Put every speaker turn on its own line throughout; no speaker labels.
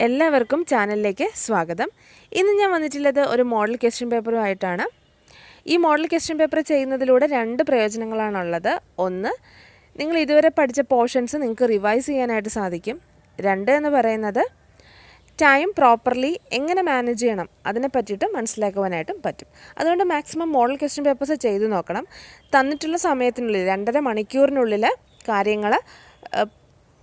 എല്ലാവർക്കും ചാനലിലേക്ക് സ്വാഗതം. ഇന്ന് ഞാൻ വന്നിട്ടുള്ളത് ഒരു മോഡൽ ക്വസ്റ്റ്യൻ പേപ്പറുമായിട്ടാണ്. ഈ മോഡൽ ക്വസ്റ്റ്യൻ പേപ്പർ ചെയ്യുന്നതിലൂടെ രണ്ട് പ്രയോജനങ്ങളാണുള്ളത്. ഒന്ന്, നിങ്ങൾ ഇതുവരെ പഠിച്ച പോർഷൻസ് നിങ്ങൾക്ക് റിവൈസ് ചെയ്യാനായിട്ട് സാധിക്കും. രണ്ട് എന്ന് പറയുന്നത് ടൈം പ്രോപ്പർലി എങ്ങനെ മാനേജ് ചെയ്യണം അതിനെ പറ്റിയിട്ട് മനസ്സിലാക്കുവാനായിട്ടും പറ്റും. അതുകൊണ്ട് മാക്സിമം മോഡൽ ക്വസ്റ്റ്യൻ പേപ്പേഴ്സ് ചെയ്ത് നോക്കണം. തന്നിട്ടുള്ള സമയത്തിനുള്ളിൽ 2.5 മണിക്കൂറിനുള്ളിൽ കാര്യങ്ങൾ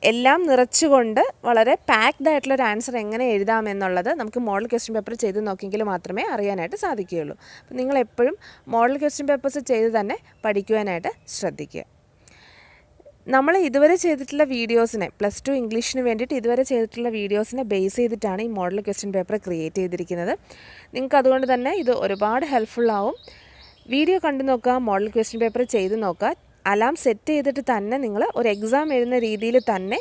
എല്ലാം നിറച്ചുകൊണ്ട് വളരെ പാക്ഡ് ആയിട്ടുള്ളൊരു ആൻസർ എങ്ങനെ എഴുതാമെന്നുള്ളത് നമുക്ക് മോഡൽ ക്വസ്റ്റ്യൻ പേപ്പർ ചെയ്ത് നോക്കിയെങ്കിൽ മാത്രമേ അറിയാനായിട്ട് സാധിക്കുകയുള്ളൂ. അപ്പോൾ നിങ്ങൾ എപ്പോഴും മോഡൽ ക്വസ്റ്റ്യൻ പേപ്പേഴ്സ് ചെയ്ത് തന്നെ പഠിക്കുവാനായിട്ട് ശ്രദ്ധിക്കുക. നമ്മൾ ഇതുവരെ ചെയ്തിട്ടുള്ള വീഡിയോസിനെ +2 ഇംഗ്ലീഷിന് വേണ്ടിയിട്ട് ഇതുവരെ ചെയ്തിട്ടുള്ള വീഡിയോസിനെ ബേസ് ചെയ്തിട്ടാണ് ഈ മോഡൽ ക്വസ്റ്റ്യൻ പേപ്പർ ക്രിയേറ്റ് ചെയ്തിരിക്കുന്നത്. നിങ്ങൾക്ക് അതുകൊണ്ട് തന്നെ ഇത് ഒരുപാട് ഹെൽപ്ഫുള്ളാവും. വീഡിയോ കണ്ടു നോക്കുക, മോഡൽ ക്വസ്റ്റ്യൻ പേപ്പർ ചെയ്ത് നോക്കുക. അലാം സെറ്റ് ചെയ്തിട്ട് തന്നെ നിങ്ങൾ ഒരു എക്സാം എഴുതുന്ന രീതിയിൽ തന്നെ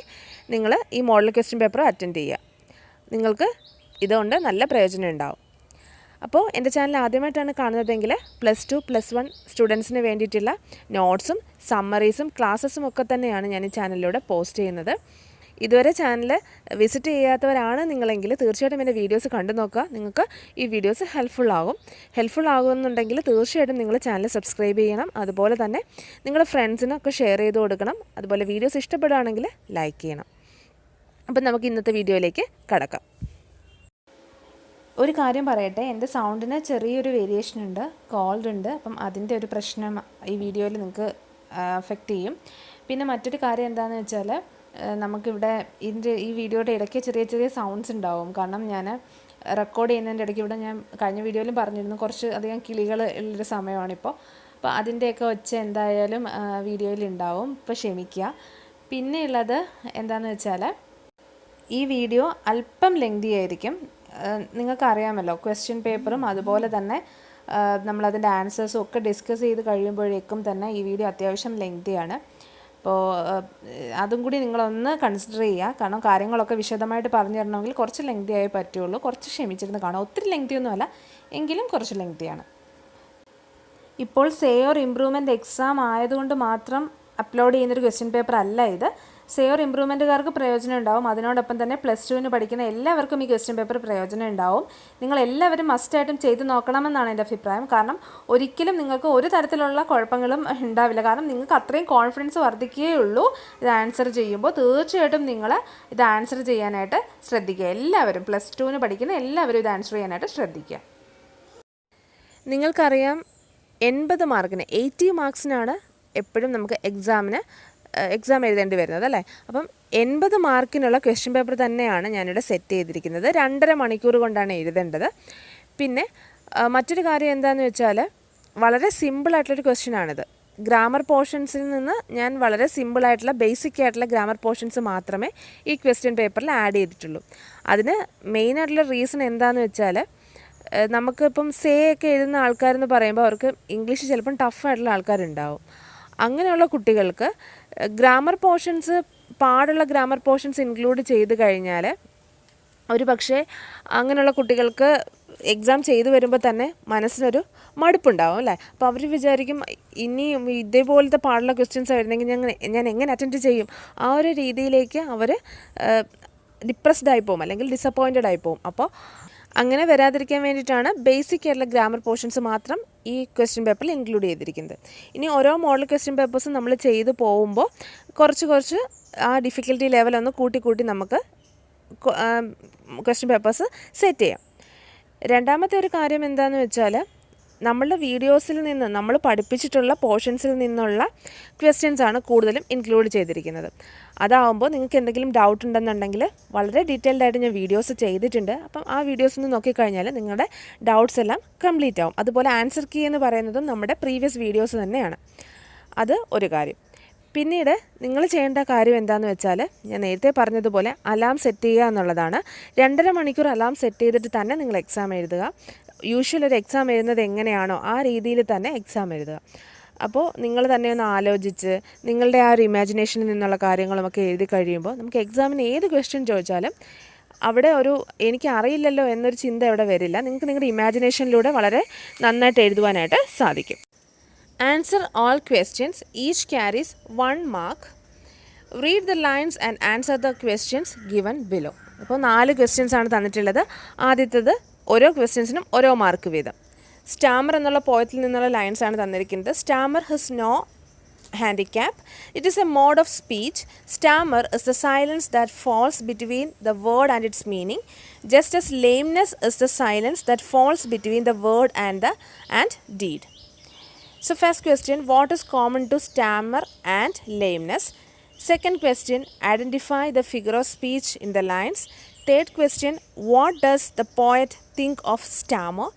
നിങ്ങൾ ഈ മോഡൽ ക്വസ്റ്റ്യൻ പേപ്പർ അറ്റൻഡ് ചെയ്യുക. നിങ്ങൾക്ക് ഇതുകൊണ്ട് നല്ല പ്രയോജനം ഉണ്ടാവും. അപ്പോൾ എൻ്റെ ചാനൽ ആദ്യമായിട്ടാണ് കാണുന്നതെങ്കിൽ +2, +1 സ്റ്റുഡൻസിന് വേണ്ടിയിട്ടുള്ള നോട്ട്സും സമ്മറീസും ക്ലാസ്സസും ഒക്കെ തന്നെയാണ് ഞാൻ ഈ ചാനലിലൂടെ പോസ്റ്റ് ചെയ്യുന്നത്. ഇതുവരെ ചാനൽ വിസിറ്റ് ചെയ്യാത്തവരാണ് നിങ്ങളെങ്കിൽ തീർച്ചയായിട്ടും എൻ്റെ വീഡിയോസ് കണ്ടു നോക്കുക. നിങ്ങൾക്ക് ഈ വീഡിയോസ് ഹെൽപ്ഫുൾ ആകുമെന്നുണ്ടെങ്കിൽ തീർച്ചയായിട്ടും നിങ്ങൾ ചാനൽ സബ്സ്ക്രൈബ് ചെയ്യണം. അതുപോലെ തന്നെ നിങ്ങളുടെ ഫ്രണ്ട്സിനൊക്കെ ഷെയർ ചെയ്ത് കൊടുക്കണം. അതുപോലെ വീഡിയോസ് ഇഷ്ടപ്പെടുകയാണെങ്കിൽ ലൈക്ക് ചെയ്യണം. അപ്പം നമുക്ക് ഇന്നത്തെ വീഡിയോയിലേക്ക് കടക്കാം. ഒരു കാര്യം പറയട്ടെ, എൻ്റെ സൗണ്ടിന് ചെറിയൊരു വേരിയേഷൻ ഉണ്ട്, കോൾഡ് ഉണ്ട്. അപ്പം അതിൻ്റെ ഒരു പ്രശ്നം ഈ വീഡിയോയിൽ നിങ്ങൾക്ക് അഫക്റ്റ് ചെയ്യും. പിന്നെ മറ്റൊരു കാര്യം എന്താണെന്ന് വെച്ചാൽ നമുക്കിവിടെ ഈ വീഡിയോയുടെ ഇടയ്ക്ക് ചെറിയ ചെറിയ സൗണ്ട്സ് ഉണ്ടാവും. കാരണം ഞാൻ റെക്കോർഡ് ചെയ്യുന്നതിൻ്റെ ഇടയ്ക്ക് ഇവിടെ ഞാൻ കഴിഞ്ഞ വീഡിയോയിലും പറഞ്ഞിരുന്നു കുറച്ച് അധികം കിളികൾ ഉള്ളൊരു സമയമാണിപ്പോൾ. അപ്പോൾ അതിൻ്റെയൊക്കെ ഒച്ച എന്തായാലും വീഡിയോയിൽ ഉണ്ടാവും. ഇപ്പോൾ ക്ഷമിക്കുക. പിന്നെ ഉള്ളത് എന്താണെന്ന് വെച്ചാൽ ഈ വീഡിയോ അല്പം ലെങ്തി ആയിരിക്കും. നിങ്ങൾക്കറിയാമല്ലോ, ക്വസ്റ്റ്യൻ പേപ്പറും അതുപോലെ തന്നെ നമ്മളതിൻ്റെ ആൻസേഴ്സും ഒക്കെ ഡിസ്കസ് ചെയ്ത് കഴിയുമ്പോഴേക്കും തന്നെ ഈ വീഡിയോ അത്യാവശ്യം ലെങ്തിയാണ്. അപ്പോൾ അതും കൂടി നിങ്ങളൊന്ന് കൺസിഡർ ചെയ്യുക. കാരണം കാര്യങ്ങളൊക്കെ വിശദമായിട്ട് പറഞ്ഞു തരണമെങ്കിൽ കുറച്ച് ലെങ്തി ആയേ പറ്റുള്ളൂ. കുറച്ച് ക്ഷമിച്ചിരുന്ന് കാണാം. ഒത്തിരി ലെങ്തിയൊന്നുമല്ല, എങ്കിലും കുറച്ച് ലെങ്തിയാണ്. ഇപ്പോൾ സേ ഓർ ഇംപ്രൂവ്മെൻറ്റ് എക്സാം ആയതുകൊണ്ട് മാത്രം അപ്ലോഡ് ചെയ്യുന്നൊരു ക്വസ്റ്റ്യൻ പേപ്പർ അല്ല ഇത്. സേ ഓർ ഇംപ്രൂവ്മെൻറ്റുകാർക്ക് പ്രയോജനം ഉണ്ടാവും. അതിനോടൊപ്പം തന്നെ +2 പഠിക്കുന്ന എല്ലാവർക്കും ഈ ക്വസ്റ്റ്യൻ പേപ്പർ പ്രയോജനം ഉണ്ടാവും. നിങ്ങൾ എല്ലാവരും മസ്റ്റായിട്ടും ചെയ്ത് നോക്കണമെന്നാണ് എൻ്റെ അഭിപ്രായം. കാരണം ഒരിക്കലും നിങ്ങൾക്ക് ഒരു തരത്തിലുള്ള കുഴപ്പങ്ങളും ഉണ്ടാവില്ല. കാരണം നിങ്ങൾക്ക് അത്രയും കോൺഫിഡൻസ് വർദ്ധിക്കുകയുള്ളൂ ഇത് ആൻസർ ചെയ്യുമ്പോൾ. തീർച്ചയായിട്ടും നിങ്ങൾ ഇത് ആൻസർ ചെയ്യാനായിട്ട് ശ്രദ്ധിക്കുക. എല്ലാവരും +2 പഠിക്കുന്ന എല്ലാവരും ഇത് ആൻസർ ചെയ്യാനായിട്ട് ശ്രദ്ധിക്കുക. നിങ്ങൾക്കറിയാം, 80 മാർക്കിന് 80 മാർക്സിനാണ് എപ്പോഴും നമുക്ക് എക്സാം എഴുതേണ്ടി വരുന്നത് അല്ലേ. അപ്പം 80 മാർക്കിനുള്ള ക്വസ്റ്റ്യൻ പേപ്പർ തന്നെയാണ് ഞാനിവിടെ സെറ്റ് ചെയ്തിരിക്കുന്നത്. 2.5 മണിക്കൂർ കൊണ്ടാണ് എഴുതേണ്ടത്. പിന്നെ മറ്റൊരു കാര്യം എന്താണെന്ന് വെച്ചാൽ വളരെ സിമ്പിളായിട്ടുള്ളൊരു ക്വസ്റ്റ്യനാണിത്. ഗ്രാമർ പോർഷൻസിൽ നിന്ന് ഞാൻ വളരെ സിമ്പിളായിട്ടുള്ള ബേസിക് ആയിട്ടുള്ള ഗ്രാമർ പോർഷൻസ് മാത്രമേ ഈ ക്വസ്റ്റ്യൻ പേപ്പറിൽ ആഡ് ചെയ്തിട്ടുള്ളൂ. അതിന് മെയിനായിട്ടുള്ള റീസൺ എന്താണെന്ന് വെച്ചാൽ നമുക്കിപ്പം സേ ഒക്കെ എഴുതുന്ന ആൾക്കാരെന്ന് പറയുമ്പോൾ അവർക്ക് ഇംഗ്ലീഷ് ചിലപ്പം ടഫായിട്ടുള്ള ആൾക്കാരുണ്ടാവും. അങ്ങനെയുള്ള കുട്ടികൾക്ക് ഗ്രാമർ പോർഷൻസ് പാടുള്ള ഗ്രാമർ പോർഷൻസ് ഇൻക്ലൂഡ് ചെയ്ത് കഴിഞ്ഞാൽ ഒരു പക്ഷേ അങ്ങനെയുള്ള കുട്ടികൾക്ക് എക്സാം ചെയ്തു വരുമ്പോൾ തന്നെ മനസ്സിനൊരു മടുപ്പുണ്ടാവും അല്ലേ. അപ്പോൾ അവർ വിചാരിക്കും ഇനിയും ഇതേപോലത്തെ പാടുള്ള ക്വസ്റ്റ്യൻസ് വരുന്നെങ്കിൽ ഞാൻ എങ്ങനെ അറ്റൻഡ് ചെയ്യും, ആ ഒരു രീതിയിലേക്ക് അവർ ഡിപ്രസ്ഡ് ആയി പോകും അല്ലെങ്കിൽ ഡിസപ്പോയിൻറ്റഡ് ആയി പോകും. അപ്പോൾ അങ്ങനെ വരാതിരിക്കാൻ വേണ്ടിയിട്ടാണ് ബേസിക് ആയിട്ടുള്ള ഗ്രാമർ പോർഷൻസ് മാത്രം ഈ ക്വസ്റ്റ്യൻ പേപ്പറിൽ ഇൻക്ലൂഡ് ചെയ്തിരിക്കുന്നത്. ഇനി ഓരോ മോഡൽ ക്വസ്റ്റ്യൻ പേപ്പേഴ്സും നമ്മൾ ചെയ്ത് പോകുമ്പോൾ കുറച്ച് ആ ഡിഫിക്കൽട്ടി ലെവലൊന്ന് കൂട്ടി നമുക്ക് ക്വസ്റ്റ്യൻ പേപ്പേഴ്സ് സെറ്റ് ചെയ്യാം. രണ്ടാമത്തെ ഒരു കാര്യം എന്താണെന്ന് വെച്ചാൽ നമ്മളുടെ വീഡിയോസിൽ നിന്ന് നമ്മൾ പഠിപ്പിച്ചിട്ടുള്ള പോർഷൻസിൽ നിന്നുള്ള ക്വസ്റ്റ്യൻസാണ് കൂടുതലും ഇൻക്ലൂഡ് ചെയ്തിരിക്കുന്നത്. അതാവുമ്പോൾ നിങ്ങൾക്ക് എന്തെങ്കിലും ഡൗട്ട് ഉണ്ടെന്നുണ്ടെങ്കിൽ വളരെ ഡീറ്റെയിൽഡ് ആയിട്ട് ഞാൻ വീഡിയോസ് ചെയ്തിട്ടുണ്ട്. അപ്പം ആ വീഡിയോസ് ഒന്ന് നോക്കിക്കഴിഞ്ഞാൽ നിങ്ങളുടെ ഡൗട്ട്സ് എല്ലാം കംപ്ലീറ്റ് ആവും. അതുപോലെ ആൻസർ കീ എന്ന് പറയുന്നതും നമ്മുടെ പ്രീവിയസ് വീഡിയോസ് തന്നെയാണ്. അത് ഒരു കാര്യം. പിന്നീട് നിങ്ങൾ ചെയ്യേണ്ട കാര്യം എന്താണെന്ന് വെച്ചാൽ ഞാൻ നേരത്തെ പറഞ്ഞതുപോലെ അലാം സെറ്റ് ചെയ്യുക എന്നുള്ളതാണ്. 2.5 മണിക്കൂർ അലാം സെറ്റ് ചെയ്തിട്ട് തന്നെ നിങ്ങൾ എക്സാം എഴുതുക. യൂഷ്വൽ ഒരു എക്സാം എഴുതുന്നത് എങ്ങനെയാണോ ആ രീതിയിൽ തന്നെ എക്സാം എഴുതുക. അപ്പോൾ നിങ്ങൾ തന്നെ ഒന്ന് ആലോചിച്ച് നിങ്ങളുടെ ആ ഒരു ഇമാജിനേഷനിൽ നിന്നുള്ള കാര്യങ്ങളുമൊക്കെ എഴുതി കഴിയുമ്പോൾ നമുക്ക് എക്സാമിന് ഏത് ക്വസ്റ്റ്യൻ ചോദിച്ചാലും അവിടെ എനിക്ക് അറിയില്ലല്ലോ എന്നൊരു ചിന്ത അവിടെ വരില്ല. നിങ്ങൾക്ക് നിങ്ങളുടെ ഇമാജിനേഷനിലൂടെ വളരെ നന്നായിട്ട് എഴുതുവാനായിട്ട് സാധിക്കും. Answer all questions. Each carries 1 mark. Read the lines and answer the questions given below. അപ്പോൾ 4 ക്വസ്റ്റ്യൻസ് ആണ് തന്നിട്ടുള്ളത്. ആദ്യത്തേത് ഓരോ ക്വസ്റ്റ്യൻസിനും ഓരോ മാർക്ക് വീതം. സ്റ്റാമർ എന്നുള്ള പോയത്തിൽ നിന്നുള്ള ലൈൻസ് ആണ് തന്നിരിക്കുന്നത്. Stammer has no handicap. It is a mode of speech. Stammer is the silence that falls between the word and its meaning, just as lameness is the silence that falls between the word and deed. So first question, what is common to stammer and lameness? Second question, identify the figure of speech in the lines. Third question, what does the poet think of stammer?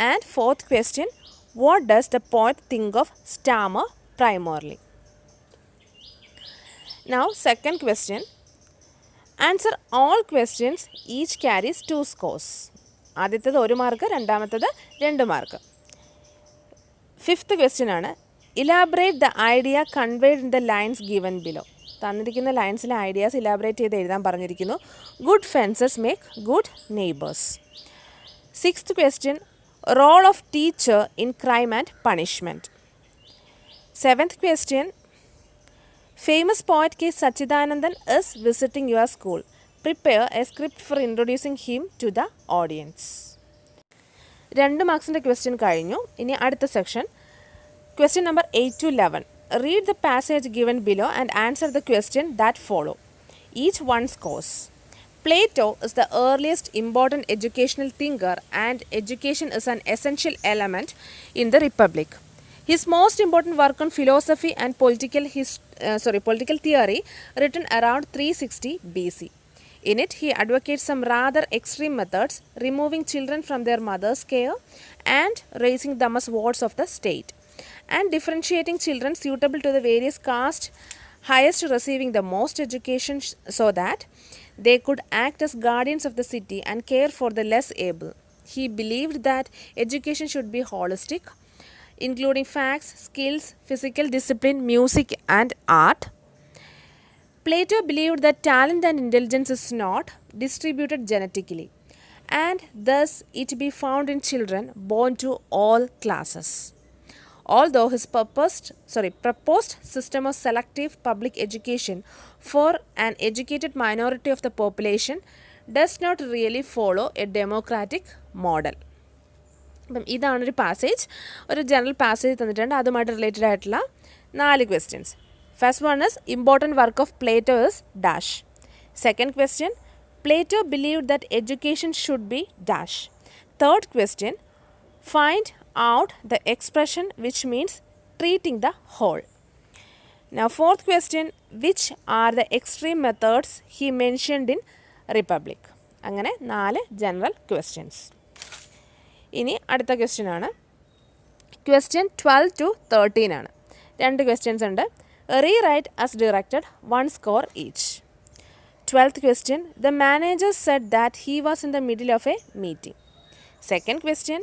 And fourth question, what does the poet think of stammer primarily? Now second question, answer all questions, each carries 2 scores. ആദ്യത്തേത് 1 mark, രണ്ടാമത്തേത് 2 mark. Fifth question ആണ്, elaborate the idea conveyed in the lines given below. തന്നിരിക്കുന്ന ലൈൻസിലെ ideas elaborate ചെയ്ത് എഴുതാൻ പറഞ്ഞിരിക്കുന്നു. Good fences make good neighbours. Sixth question, role of teacher in crime and punishment. Seventh question, famous poet K. Sachidanandan is visiting your school. Prepare a script for introducing him to the audience. 2 മാർക്സിൻ്റെ question കഴിഞ്ഞു. ഇനി അടുത്ത section, question number 8 to 11. Read the passage given below and answer the question that follow. Each one scores. Plato is the earliest important educational thinker, and education is an essential element in the Republic. His most important work on philosophy and political theory, written around 360 BC. In it, he advocates some rather extreme methods, removing children from their mother's care and raising them as wards of the state, and differentiating children suitable to the various castes, highest receiving the most education so that they could act as guardians of the city and care for the less able. He believed that education should be holistic, including facts, skills, physical discipline, music and art. Plato believed that talent and intelligence is not distributed genetically, and thus it be found in children born to all classes. Although his proposed system of selective public education for an educated minority of the population does not really follow a democratic model. അപ്പം ഇതാണൊരു passage, ഒരു general passage തന്നിട്ടുണ്ട്. അതുമായിട്ട് related ആയിട്ടുള്ള 4 questions. First one is important work of Plato is dash. Second question, Plato believed that education should be dash. Third question, find out the expression which means treating the whole. Now fourth question, which are the extreme methods he mentioned in Republic? അങ്ങനെ 4 general questions. ഇനി അടുത്ത question ആണ് question 12 to 13 ആണ്. 2 questions ഉണ്ട്. Rewrite as directed, 1 score each. 12th question, the manager said that he was in the middle of a meeting. Second question,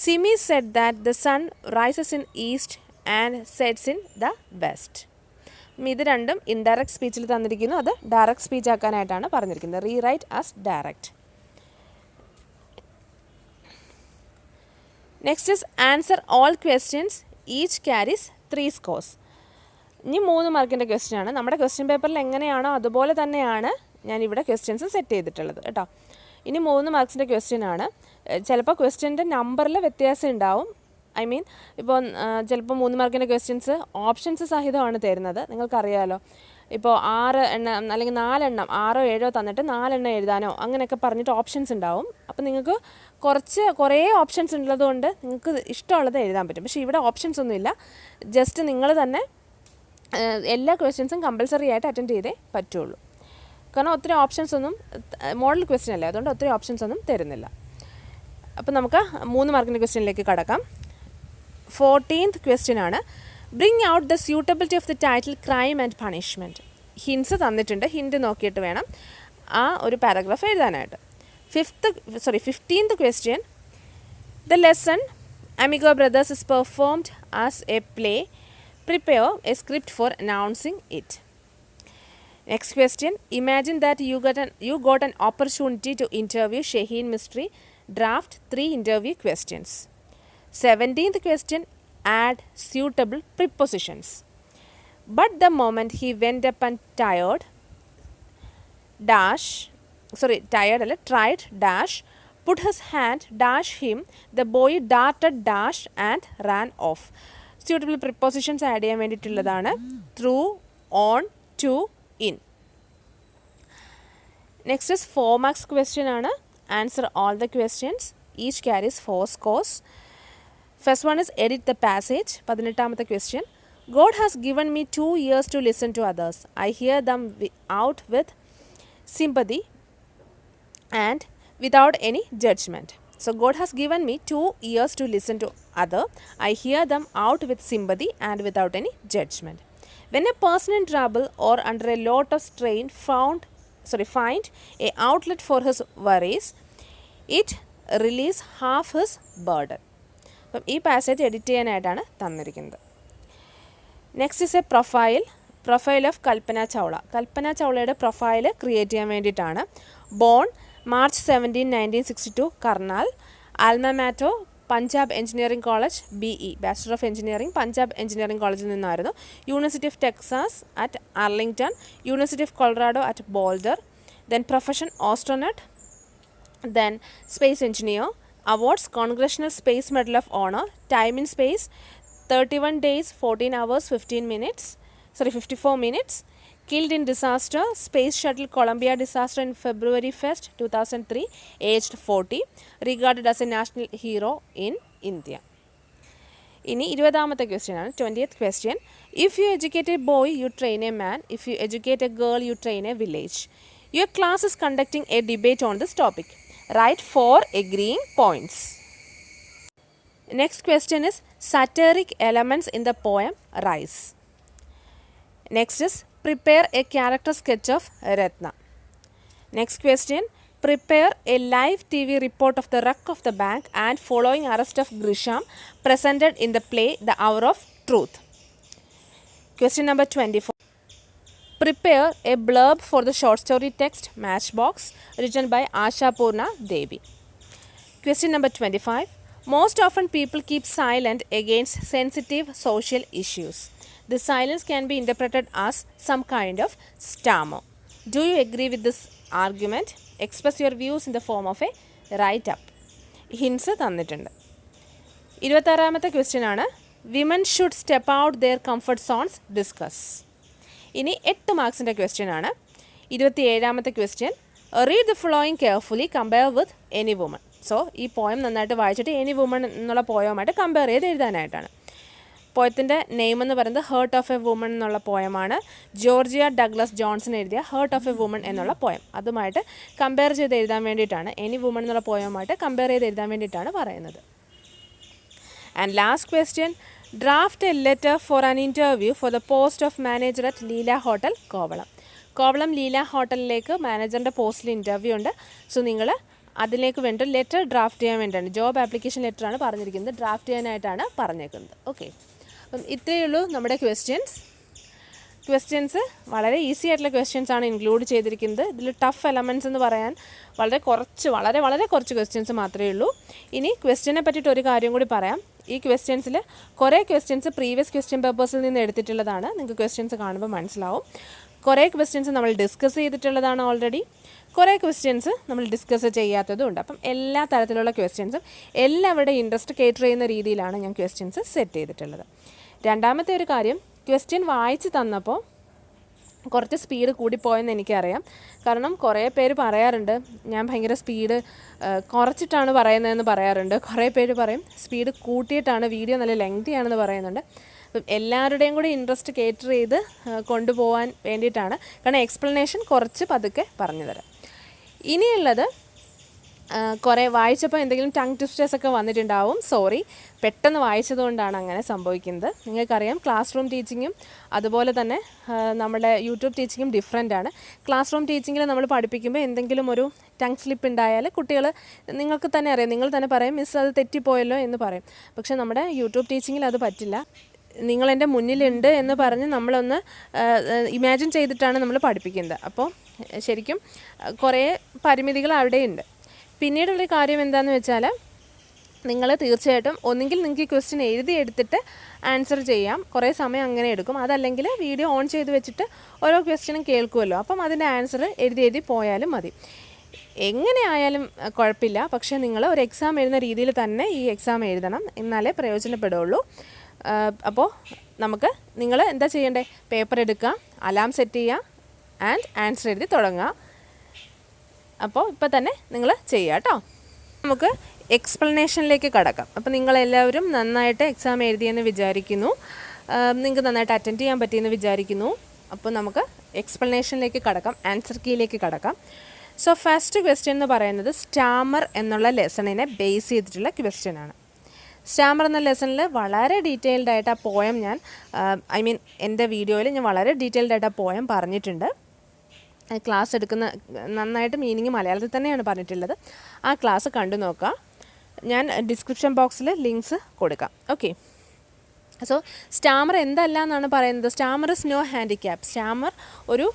Simi said that the sun rises in east and sets in the west. ഇത് രണ്ടും indirect സ്പീച്ചിൽ തന്നിരിക്കുന്നു. അത് direct speech ആക്കാനായിട്ടാണ് പറഞ്ഞിരിക്കുന്നത്. Rewrite as direct. Next is answer all questions, each carries 3 scores. ഇനി 3 മാർക്കിൻ്റെ question ആണ്. നമ്മുടെ question പേപ്പറിൽ എങ്ങനെയാണോ അതുപോലെ തന്നെയാണ് ഞാനിവിടെ ക്വസ്റ്റ്യൻസ് സെറ്റ് ചെയ്തിട്ടുള്ളത് കേട്ടോ. ഇനി 3 മാർക്സിൻ്റെ ക്വസ്റ്റ്യൻ ആണ്. ചിലപ്പോൾ ക്വസ്റ്റ്യൻ്റെ നമ്പറിൽ വ്യത്യാസം ഉണ്ടാവും. ഐ മീൻ ഇപ്പോൾ ചിലപ്പോൾ 3 മാർക്കിൻ്റെ ക്വസ്റ്റ്യൻസ് ഓപ്ഷൻസ് സഹിതമാണ് തരുന്നത്. നിങ്ങൾക്കറിയാമല്ലോ, ഇപ്പോൾ 6 എണ്ണം അല്ലെങ്കിൽ 4 എണ്ണം 6 7 തന്നിട്ട് 4 എണ്ണം എഴുതാനോ അങ്ങനെയൊക്കെ പറഞ്ഞിട്ട് ഓപ്ഷൻസ് ഉണ്ടാവും. അപ്പോൾ നിങ്ങൾക്ക് കുറേ ഓപ്ഷൻസ് ഉള്ളതുകൊണ്ട് നിങ്ങൾക്ക് ഇഷ്ടമുള്ളത് എഴുതാൻ പറ്റും. പക്ഷേ ഇവിടെ ഓപ്ഷൻസ് ഒന്നുമില്ല. ജസ്റ്റ് നിങ്ങൾ തന്നെ എല്ലാ ക്വസ്റ്റ്യൻസും കമ്പൽസറി ആയിട്ട് അറ്റൻഡ് ചെയ്തേ പറ്റുള്ളൂ. കാരണം ഒത്തിരി ഓപ്ഷൻസ് ഒന്നും മോഡൽ ക്വസ്റ്റ്യൻ അല്ലേ, അതുകൊണ്ട് ഒത്തിരി ഓപ്ഷൻസ് ഒന്നും തരുന്നില്ല. അപ്പോൾ നമുക്ക് 3 മാർക്കിൻ്റെ ക്വസ്റ്റ്യനിലേക്ക് കടക്കാം. 14th ക്വസ്റ്റ്യൻ ആണ്, bring out the suitability of the title crime and punishment. Hints തന്നിട്ടുണ്ട്. ഹിൻറ്റ് നോക്കിയിട്ട് വേണം ആ ഒരു പാരഗ്രാഫ് എഴുതാനായിട്ട്. 15th question, the lesson Amigo Brothers is performed as a play. Prepare a script for announcing it. Next question, imagine that you got an opportunity to interview Shaheen Mistry. Draft 3 interview questions. 17th question, add suitable prepositions. But the moment he went up and tired, dash tried dash, put his hand dash him, the boy darted dash and ran off. Suitable prepositions add ചെയ്യാൻ വേണ്ടിയിട്ടുള്ളതാണ് through, on, to, in. Next is 4 marks question ആണ്. Answer all the questions. Each carries 4 scores. First one is edit the passage. 18ാമത്തെ question. God has given me 2 ears to listen to others. I hear them out with sympathy and without any judgment. So God has given me 2 ears to listen to other. I hear them out with sympathy and without any judgment. When a person in trouble or under a lot of strain find a outlet for his worries, it release half his burden. അപ്പം ഈ passage edit ചെയ്യാനായിട്ടാണ് തന്നിരിക്കുന്നത്. Next is a profile of Kalpana Chawla. Kalpana ചൗളയുടെ profile create ചെയ്യാൻ വേണ്ടിയിട്ടാണ്. Born March 17, 1962, Karnal. Alma mater Punjab engineering college, BE bachelor of engineering, Punjab engineering കോളേജിൽ നിന്നായിരുന്നു. University of Texas at Arlington, university of Colorado at Boulder. Then profession astronaut, then space engineer. Awards Congressional Space Medal of Honor, time in space 31 days 14 hours 54 minutes. Killed in disaster, Space Shuttle Columbia disaster in February 1st 2003, aged 40, regarded as a national hero in India. ഇനി 20ാമത്തെ question ആണ്. 20th question. If you educate a boy, you train a man. If you educate a girl, you train a village. Your class is conducting a debate on this topic. Write 4 agreeing points. Next question is satiric elements in the poem Rise. Next is prepare a character sketch of Ratna. Next question, prepare a live TV report of the wreck of the bank and following arrest of Grisham presented in the play The Hour of Truth. Question number 24. Prepare a blurb for the short story text Matchbox written by Asha Purna Devi. Question number 25. Most often people keep silent against sensitive social issues. The silence can be interpreted as some kind of stammer. Do you agree with this argument? Express your views in the form of a write-up. Hints തന്നിട്ടുണ്ട്. 26ാമത്തെ question ആണ്. Women should step out their comfort zones. Discuss. ഇനി 8 മാർക്സിൻ്റെ question ആണ്. 27ാമത്തെ question. Read the following carefully. Compare with any woman. So ഈ poem നന്നായിട്ട് വായിച്ചിട്ട് any woman എന്നുള്ള പോയമായിട്ട് കമ്പയർ ചെയ്ത് എഴുതാനായിട്ടാണ്. പോയത്തിൻ്റെ നെയിം എന്ന് പറയുന്നത് ഹേർട്ട് ഓഫ് എ വുമൺ എന്നുള്ള പോയമാണ്. ജോർജിയ ഡഗ്ലസ് ജോൺസൺ എഴുതിയ ഹേർട്ട് ഓഫ് എ വുമൺ എന്നുള്ള പോയം. അതുമായിട്ട് കമ്പയർ ചെയ്ത് എഴുതാൻ വേണ്ടിയിട്ടാണ്, എനി വുമൺ എന്നുള്ള പോയമായിട്ട് കമ്പയർ ചെയ്ത് എഴുതാൻ വേണ്ടിയിട്ടാണ് പറയുന്നത്. And last question. Draft A letter for an interview for the post of manager at Leela hotel Kovalam. Kovalam Leela ഹോട്ടലിലേക്ക് മാനേജറിൻ്റെ പോസ്റ്റിൽ ഇൻ്റർവ്യൂ ഉണ്ട്. സോ നിങ്ങൾ അതിലേക്ക് വേണ്ടി ലെറ്റർ ഡ്രാഫ്റ്റ് ചെയ്യാൻ വേണ്ടിയിട്ടാണ്, ജോബ് ആപ്ലിക്കേഷൻ ലെറ്ററാണ് പറഞ്ഞിരിക്കുന്നത്, ഡ്രാഫ്റ്റ് ചെയ്യാനായിട്ടാണ് പറഞ്ഞേക്കുന്നത്. ഓക്കെ, അപ്പം ഇത്രയേ ഉള്ളൂ നമ്മുടെ ക്വസ്റ്റ്യൻസ് വളരെ ഈസി ആയിട്ടുള്ള ക്വസ്റ്റ്യൻസ് ആണ് ഇൻക്ലൂഡ് ചെയ്തിരിക്കുന്നത്. ഇതിൽ ടഫ് എലമെൻറ്റ്സ് എന്ന് പറയാൻ വളരെ കുറച്ച് ക്വസ്റ്റ്യൻസ് മാത്രമേ ഉള്ളൂ. ഇനി ക്വസ്റ്റ്യനെ പറ്റിയിട്ട് ഒരു കാര്യം കൂടി പറയാം. ഈ ക്വസ്റ്റ്യൻസിൽ കുറേ ക്വസ്റ്റ്യൻസ് പ്രീവിയസ് ക്വസ്റ്റ്യൻ പേപ്പേഴ്സിൽ നിന്ന് എടുത്തിട്ടുള്ളതാണ്. നിങ്ങൾക്ക് ക്വസ്റ്റ്യൻസ് കാണുമ്പോൾ മനസ്സിലാവും. കുറേ ക്വസ്റ്റ്യൻസ് നമ്മൾ ഡിസ്കസ് ചെയ്തിട്ടുള്ളതാണ് ഓൾറെഡി, കുറേ ക്വസ്റ്റ്യൻസ് നമ്മൾ ഡിസ്കസ് ചെയ്യാത്തതും ഉണ്ട്. അപ്പം എല്ലാ തരത്തിലുള്ള ക്വസ്റ്റ്യൻസും എല്ലാവരുടെയും ഇൻട്രസ്റ്റ് കേറ്റർ ചെയ്യുന്ന രീതിയിലാണ് ഞാൻ ക്വസ്റ്റ്യൻസ് സെറ്റ് ചെയ്തിട്ടുള്ളത്. രണ്ടാമത്തെ ഒരു കാര്യം, ക്വസ്റ്റ്യൻ വായിച്ച് തന്നപ്പോൾ കുറച്ച് സ്പീഡ് കൂടിപ്പോയെന്ന് എനിക്കറിയാം. കാരണം കുറേ പേര് പറയാറുണ്ട് ഞാൻ ഭയങ്കര സ്പീഡ് കുറച്ചിട്ടാണ് പറയുന്നതെന്ന് പറയാറുണ്ട്. കുറേ പേര് പറയും സ്പീഡ് കൂട്ടിയിട്ടാണ്, വീഡിയോ നല്ല ലെങ്തി ആണെന്ന് പറയുന്നുണ്ട്. അപ്പം എല്ലാവരുടെയും കൂടി ഇൻട്രസ്റ്റ് കേറ്റർ ചെയ്ത് കൊണ്ടുപോകാൻ വേണ്ടിയിട്ടാണ്. കാരണം എക്സ്പ്ലനേഷൻ കുറച്ച് പതുക്കെ പറഞ്ഞു തരാം. ഇനിയുള്ളത് കുറേ വായിച്ചപ്പോൾ എന്തെങ്കിലും ടങ് ട്വിസ്റ്റേഴ്സ് ഒക്കെ വന്നിട്ടുണ്ടാവും. സോറി, പെട്ടെന്ന് വായിച്ചതുകൊണ്ടാണ് അങ്ങനെ സംഭവിക്കുന്നത്. നിങ്ങൾക്കറിയാം ക്ലാസ് റൂം ടീച്ചിങ്ങും അതുപോലെ തന്നെ നമ്മുടെ യൂട്യൂബ് ടീച്ചിങ്ങും ഡിഫറെൻ്റ് ആണ്. ക്ലാസ് റൂം ടീച്ചിങ്ങിൽ നമ്മൾ പഠിപ്പിക്കുമ്പോൾ എന്തെങ്കിലും ഒരു ടങ് സ്ലിപ്പ് ഉണ്ടായാൽ കുട്ടികൾ, നിങ്ങൾക്ക് തന്നെ അറിയാം, നിങ്ങൾ തന്നെ പറയും മിസ് അത് തെറ്റിപ്പോയല്ലോ എന്ന് പറയും. പക്ഷേ നമ്മുടെ യൂട്യൂബ് ടീച്ചിങ്ങിൽ അത് പറ്റില്ല. നിങ്ങളെൻ്റെ മുന്നിലുണ്ട് എന്ന് പറഞ്ഞ് നമ്മളൊന്ന് ഇമാജിൻ ചെയ്തിട്ടാണ് നമ്മൾ പഠിപ്പിക്കുന്നത്. അപ്പോൾ ശരിക്കും കുറേ പരിമിതികൾ അവിടെയുണ്ട്. പിന്നീടുള്ളൊരു കാര്യം എന്താണെന്ന് വെച്ചാൽ, നിങ്ങൾ തീർച്ചയായിട്ടും ഒന്നുകിൽ നിങ്ങൾക്ക് ഈ ക്വസ്റ്റ്യൻ എഴുതിയെടുത്തിട്ട് ആൻസർ ചെയ്യാം, കുറേ സമയം അങ്ങനെ എടുക്കും. അതല്ലെങ്കിൽ വീഡിയോ ഓൺ ചെയ്ത് വെച്ചിട്ട് ഓരോ ക്വസ്റ്റ്യനും കേൾക്കുമല്ലോ, അപ്പം അതിൻ്റെ ആൻസർ എഴുതി പോയാലും മതി. എങ്ങനെയായാലും കുഴപ്പമില്ല, പക്ഷേ നിങ്ങൾ ഒരു എക്സാം എഴുതുന്ന രീതിയിൽ തന്നെ ഈ എക്സാം എഴുതണം, എന്നാലേ പ്രയോജനപ്പെടുകയുള്ളൂ. അപ്പോൾ നിങ്ങൾ എന്താ ചെയ്യേണ്ടത്? പേപ്പർ എടുക്കുക, അലാം സെറ്റ് ചെയ്യുക ആൻഡ് ആൻസർ എഴുതി തുടങ്ങുക. അപ്പോൾ ഇപ്പോൾ തന്നെ നിങ്ങൾ ചെയ്യുക കേട്ടോ. നമുക്ക് എക്സ്പ്ലനേഷനിലേക്ക് കടക്കാം. അപ്പോൾ നിങ്ങളെല്ലാവരും നന്നായിട്ട് എക്സാം എഴുതിയെന്ന് വിചാരിക്കുന്നു, നിങ്ങൾക്ക് നന്നായിട്ട് അറ്റൻഡ് ചെയ്യാൻ പറ്റിയെന്ന് വിചാരിക്കുന്നു. അപ്പോൾ നമുക്ക് എക്സ്പ്ലനേഷനിലേക്ക് കടക്കാം, ആൻസർ കീയിലേക്ക് കടക്കാം. സോ ഫസ്റ്റ് ക്വസ്റ്റ്യൻ എന്ന് പറയുന്നത് സ്റ്റാമർ എന്നുള്ള ലെസണിനെ ബേസ് ചെയ്തിട്ടുള്ള ക്വസ്റ്റ്യൻ ആണ്. സ്റ്റാമർ എന്ന ലെസണിൽ വളരെ ഡീറ്റെയിൽഡ് ആയിട്ട് ആ പോയം എൻ്റെ വീഡിയോയിൽ ഞാൻ വളരെ ഡീറ്റെയിൽഡ് ആയിട്ട് ആ പോയം പറഞ്ഞിട്ടുണ്ട്. ക്ലാസ് എടുക്കുന്ന നന്നായിട്ട് മീനിങ് മലയാളത്തിൽ തന്നെയാണ് പറഞ്ഞിട്ടുള്ളത്. ആ ക്ലാസ് കണ്ടു നോക്കുക. ഞാൻ ഡിസ്ക്രിപ്ഷൻ ബോക്സിൽ ലിങ്ക്സ് കൊടുക്കാം. ഓക്കെ. സോ സ്റ്റാമർ എന്തല്ല എന്നാണ് പറയുന്നത്? Stammer is no handicap. Stammer ഒരു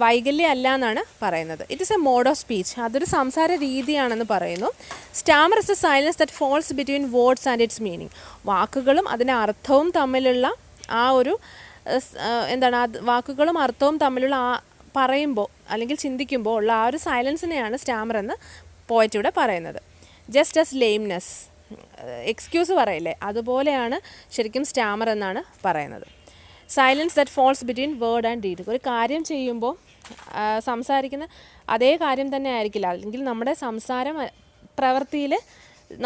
വൈകല്യം അല്ല എന്നാണ് പറയുന്നത്. It is a mode of speech. അതൊരു സംസാര രീതിയാണെന്ന് പറയുന്നു. Stammer is a silence that falls between words and its meaning. വാക്കുകളും അതിൻ്റെ അർത്ഥവും തമ്മിലുള്ള ആ ഒരു വാക്കുകളും അർത്ഥവും തമ്മിലുള്ള ആ പറയുമ്പോൾ അല്ലെങ്കിൽ ചിന്തിക്കുമ്പോൾ ഉള്ള ആ ഒരു സൈലൻസിനെയാണ് സ്റ്റാമർ എന്ന് പോയറ്റ് ഇവിടെ പറയുന്നത്. ജസ്റ്റ് ആസ് ലെയിംനെസ്, എക്സ്ക്യൂസ് പറയില്ലേ, അതുപോലെയാണ് ശരിക്കും സ്റ്റാമർ എന്നാണ് പറയുന്നത്. Silence that falls between word and deed. ഒരു കാര്യം ചെയ്യുമ്പോൾ സംസാരിക്കുന്ന അതേ കാര്യം തന്നെ ആയിരിക്കില്ല, അല്ലെങ്കിൽ നമ്മുടെ സംസാരം പ്രവൃത്തിയിൽ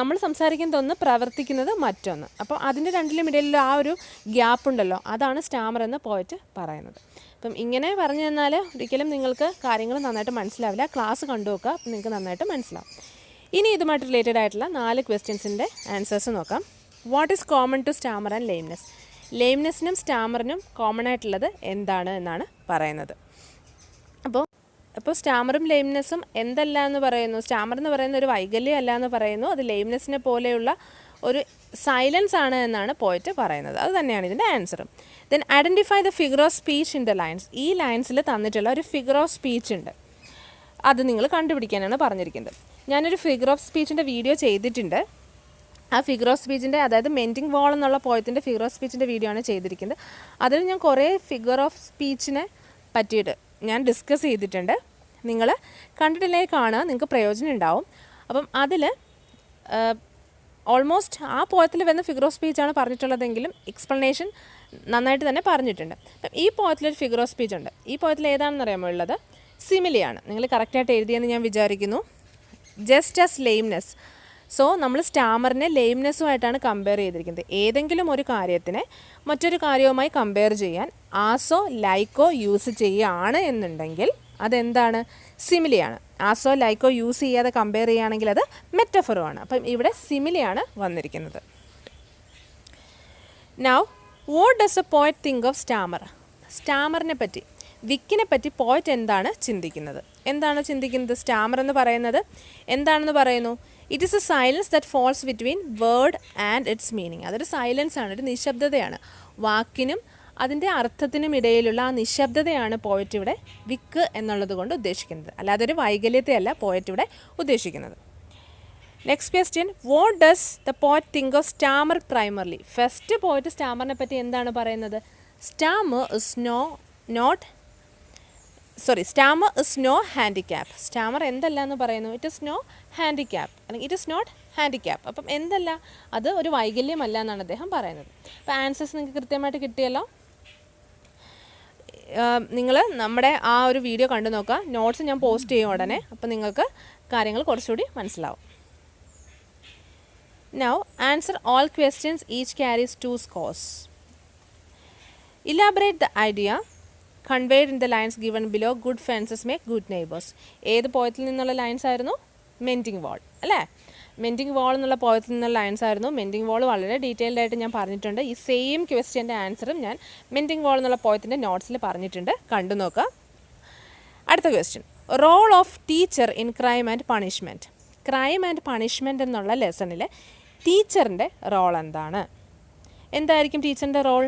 നമ്മൾ സംസാരിക്കുന്നതൊന്ന്, പ്രവർത്തിക്കുന്നത് മറ്റൊന്ന്. അപ്പോൾ അതിൻ്റെ രണ്ടിലും ഇടയിലുള്ള ആ ഒരു ഗ്യാപ്പ് ഉണ്ടല്ലോ, അതാണ് സ്റ്റാമർ എന്ന് പോയിട്ട് പറയുന്നത്. അപ്പം ഇങ്ങനെ പറഞ്ഞു തന്നാൽ ഒരിക്കലും നിങ്ങൾക്ക് കാര്യങ്ങൾ നന്നായിട്ട് മനസ്സിലാവില്ല. ക്ലാസ് കണ്ടു നോക്കുക, അപ്പം നിങ്ങൾക്ക് നന്നായിട്ട് മനസ്സിലാവും. ഇനി ഇതുമായിട്ട് റിലേറ്റഡ് ആയിട്ടുള്ള 4 ക്വസ്റ്റ്യൻസിൻ്റെ ആൻസേഴ്സ് നോക്കാം. What is common to stammer and lameness? ലെയിംനെസ്സിനും സ്റ്റാമറിനും കോമൺ ആയിട്ടുള്ളത് എന്താണ് എന്നാണ് പറയുന്നത്. അപ്പോൾ സ്റ്റാമറും ലെയിംനെസ്സും എന്തല്ല എന്ന് പറയുന്നു? സ്റ്റാമർ എന്ന് പറയുന്ന ഒരു വൈകല്യം അല്ല എന്ന് പറയുന്നു. അത് ലെയിംനെസ്സിനെ പോലെയുള്ള ഒരു സൈലൻസ് ആണ് എന്നാണ് പോയിട്ട് പറയുന്നത്. അത് തന്നെയാണ് ഇതിൻ്റെ ആൻസറും. Then identify the figure of speech in the lines. ഈ ലൈൻസിൽ തന്നിട്ടുള്ള ഒരു ഫിഗർ ഓഫ് സ്പീച്ച് ഉണ്ട്, അത് നിങ്ങൾ കണ്ടുപിടിക്കാനാണ് പറഞ്ഞിരിക്കുന്നത്. ഞാനൊരു ഫിഗർ ഓഫ് സ്പീച്ചിൻ്റെ വീഡിയോ ചെയ്തിട്ടുണ്ട്. ആ ഫിഗർ ഓഫ് സ്പീച്ചിൻ്റെ, അതായത് മെൻറ്റിംഗ് വാൾ എന്നുള്ള പോയത്തിൻ്റെ ഫിഗർ ഓഫ് സ്പീച്ചിൻ്റെ വീഡിയോ ആണ് ചെയ്തിരിക്കുന്നത്. അതിൽ ഞാൻ കുറേ ഫിഗർ ഓഫ് സ്പീച്ചിനെ പറ്റിയിട്ട് ഞാൻ ഡിസ്കസ് ചെയ്തിട്ടുണ്ട്. നിങ്ങൾ കണ്ടിട്ടില്ലെങ്കിൽ കാണുക, നിങ്ങൾക്ക് പ്രയോജനം ഉണ്ടാവും. അപ്പം അതിൽ ഓൾമോസ്റ്റ് ആ പോയത്തിൽ വരുന്ന ഫിഗർ ഓഫ് സ്പീച്ചാണ് പറഞ്ഞിട്ടുള്ളതെങ്കിലും എക്സ്പ്ലനേഷൻ നന്നായിട്ട് തന്നെ പറഞ്ഞിട്ടുണ്ട്. അപ്പം ഈ പോയത്തിലൊരു ഫിഗർ ഓഫ് സ്പീച്ച് ഉണ്ട്. ഈ പോയത്തിൽ ഏതാണെന്ന് അറിയാമോ ഉള്ളത്? സിമിലിയാണ്. നിങ്ങൾ കറക്റ്റായിട്ട് എഴുതിയെന്ന് ഞാൻ വിചാരിക്കുന്നു. Just as ലെയിംനെസ്. സോ നമ്മൾ സ്റ്റാമറിനെ ലെയിംനെസ്സുമായിട്ടാണ് കമ്പയർ ചെയ്തിരിക്കുന്നത്. ഏതെങ്കിലും ഒരു കാര്യത്തിനെ മറ്റൊരു കാര്യവുമായി കമ്പയർ ചെയ്യാൻ ആസോ ലൈക്കോ യൂസ് ചെയ്യുകയാണ് എന്നുണ്ടെങ്കിൽ അതെന്താണ്? സിമിലിയാണ്. ആസോ ലൈക്കോ യൂസ് ചെയ്യാതെ കമ്പയർ ചെയ്യുകയാണെങ്കിൽ അത് മെറ്റഫറുമാണ്. അപ്പം ഇവിടെ സിമിലിയാണ് വന്നിരിക്കുന്നത്. Now what does a poet think of stammer? സ്റ്റാമറിനെ പറ്റി, വിക്കിനെ പറ്റി പോയറ്റ് എന്താണ് ചിന്തിക്കുന്നത്? എന്താണ് ചിന്തിക്കുന്നത്? സ്റ്റാമർ എന്ന് പറയുന്നത് എന്താണെന്ന് പറയുന്നു? It is a silence that falls between word and its meaning. അതൊരു സൈലൻസ് ആണ്, ഒരു നിശബ്ദതയാണ്. വാക്കിനും അതിൻ്റെ അർത്ഥത്തിനും ഇടയിലുള്ള ആ നിശബ്ദതയാണ് പോയറ്റ് ഇവിടെ വിക്ക് എന്നുള്ളത് കൊണ്ട് ഉദ്ദേശിക്കുന്നത്. അല്ലാതെ ഒരു വൈകല്യത്തെയല്ല പോയറ്റ് ഇവിടെ ഉദ്ദേശിക്കുന്നത്. Next question, what does the poet think of stammer primarily? First poet സ്റ്റാമറിനെ പറ്റി എന്താണ് പറയുന്നത്? Stammer is no handicap. Stammer എന്തല്ല എന്ന് പറയുന്നു? ഇറ്റ് ഇസ് നോ ഹാൻഡിക്യാപ്പ്, അല്ലെങ്കിൽ ഇറ്റ് ഇസ് നോട്ട് ഹാൻഡിക്യാപ്പ്. അപ്പം എന്തല്ല? അത് ഒരു വൈകല്യമല്ല എന്നാണ് അദ്ദേഹം പറയുന്നത്. അപ്പോൾ ആൻസേഴ്സ് നിങ്ങൾക്ക് കൃത്യമായിട്ട് കിട്ടിയല്ലോ. നിങ്ങൾ നമ്മുടെ ആ ഒരു വീഡിയോ കണ്ടു നോക്കുക. നോട്ട്സ് ഞാൻ പോസ്റ്റ് ചെയ്യും ഉടനെ, അപ്പോൾ നിങ്ങൾക്ക് കാര്യങ്ങൾ കുറച്ചുകൂടി മനസ്സിലാവും. Now answer all questions each carries 2 scores. Elaborate the idea conveyed in the lines given below. Good ഫ്രണ്ട്സസ് make good neighbours. ഏത് പോയത്തിൽ നിന്നുള്ള ലൈൻസ് ആയിരുന്നു? മെൻറ്റിംഗ് വാൾ അല്ലേ? മെൻറ്റിംഗ് വാൾ എന്നുള്ള പോയത്തിൽ നിന്നുള്ള ലൈൻസ് ആയിരുന്നു. മെൻറ്റിംഗ് വാൾ വളരെ ഡീറ്റെയിൽഡ് ആയിട്ട് ഞാൻ പറഞ്ഞിട്ടുണ്ട്. ഈ സെയിം ക്വസ്റ്റ്യൻ്റെ ആൻസറും ഞാൻ മെൻറ്റിംഗ് വാൾ എന്നുള്ള പോയത്തിൻ്റെ നോട്ട്സിൽ പറഞ്ഞിട്ടുണ്ട്, കണ്ടു നോക്കുക. അടുത്ത question, role of teacher in crime and punishment. Crime and punishment എന്നുള്ള ലെസണിൽ ടീച്ചറിൻ്റെ റോൾ എന്താണ്? എന്തായിരിക്കും ടീച്ചറിൻ്റെ റോൾ?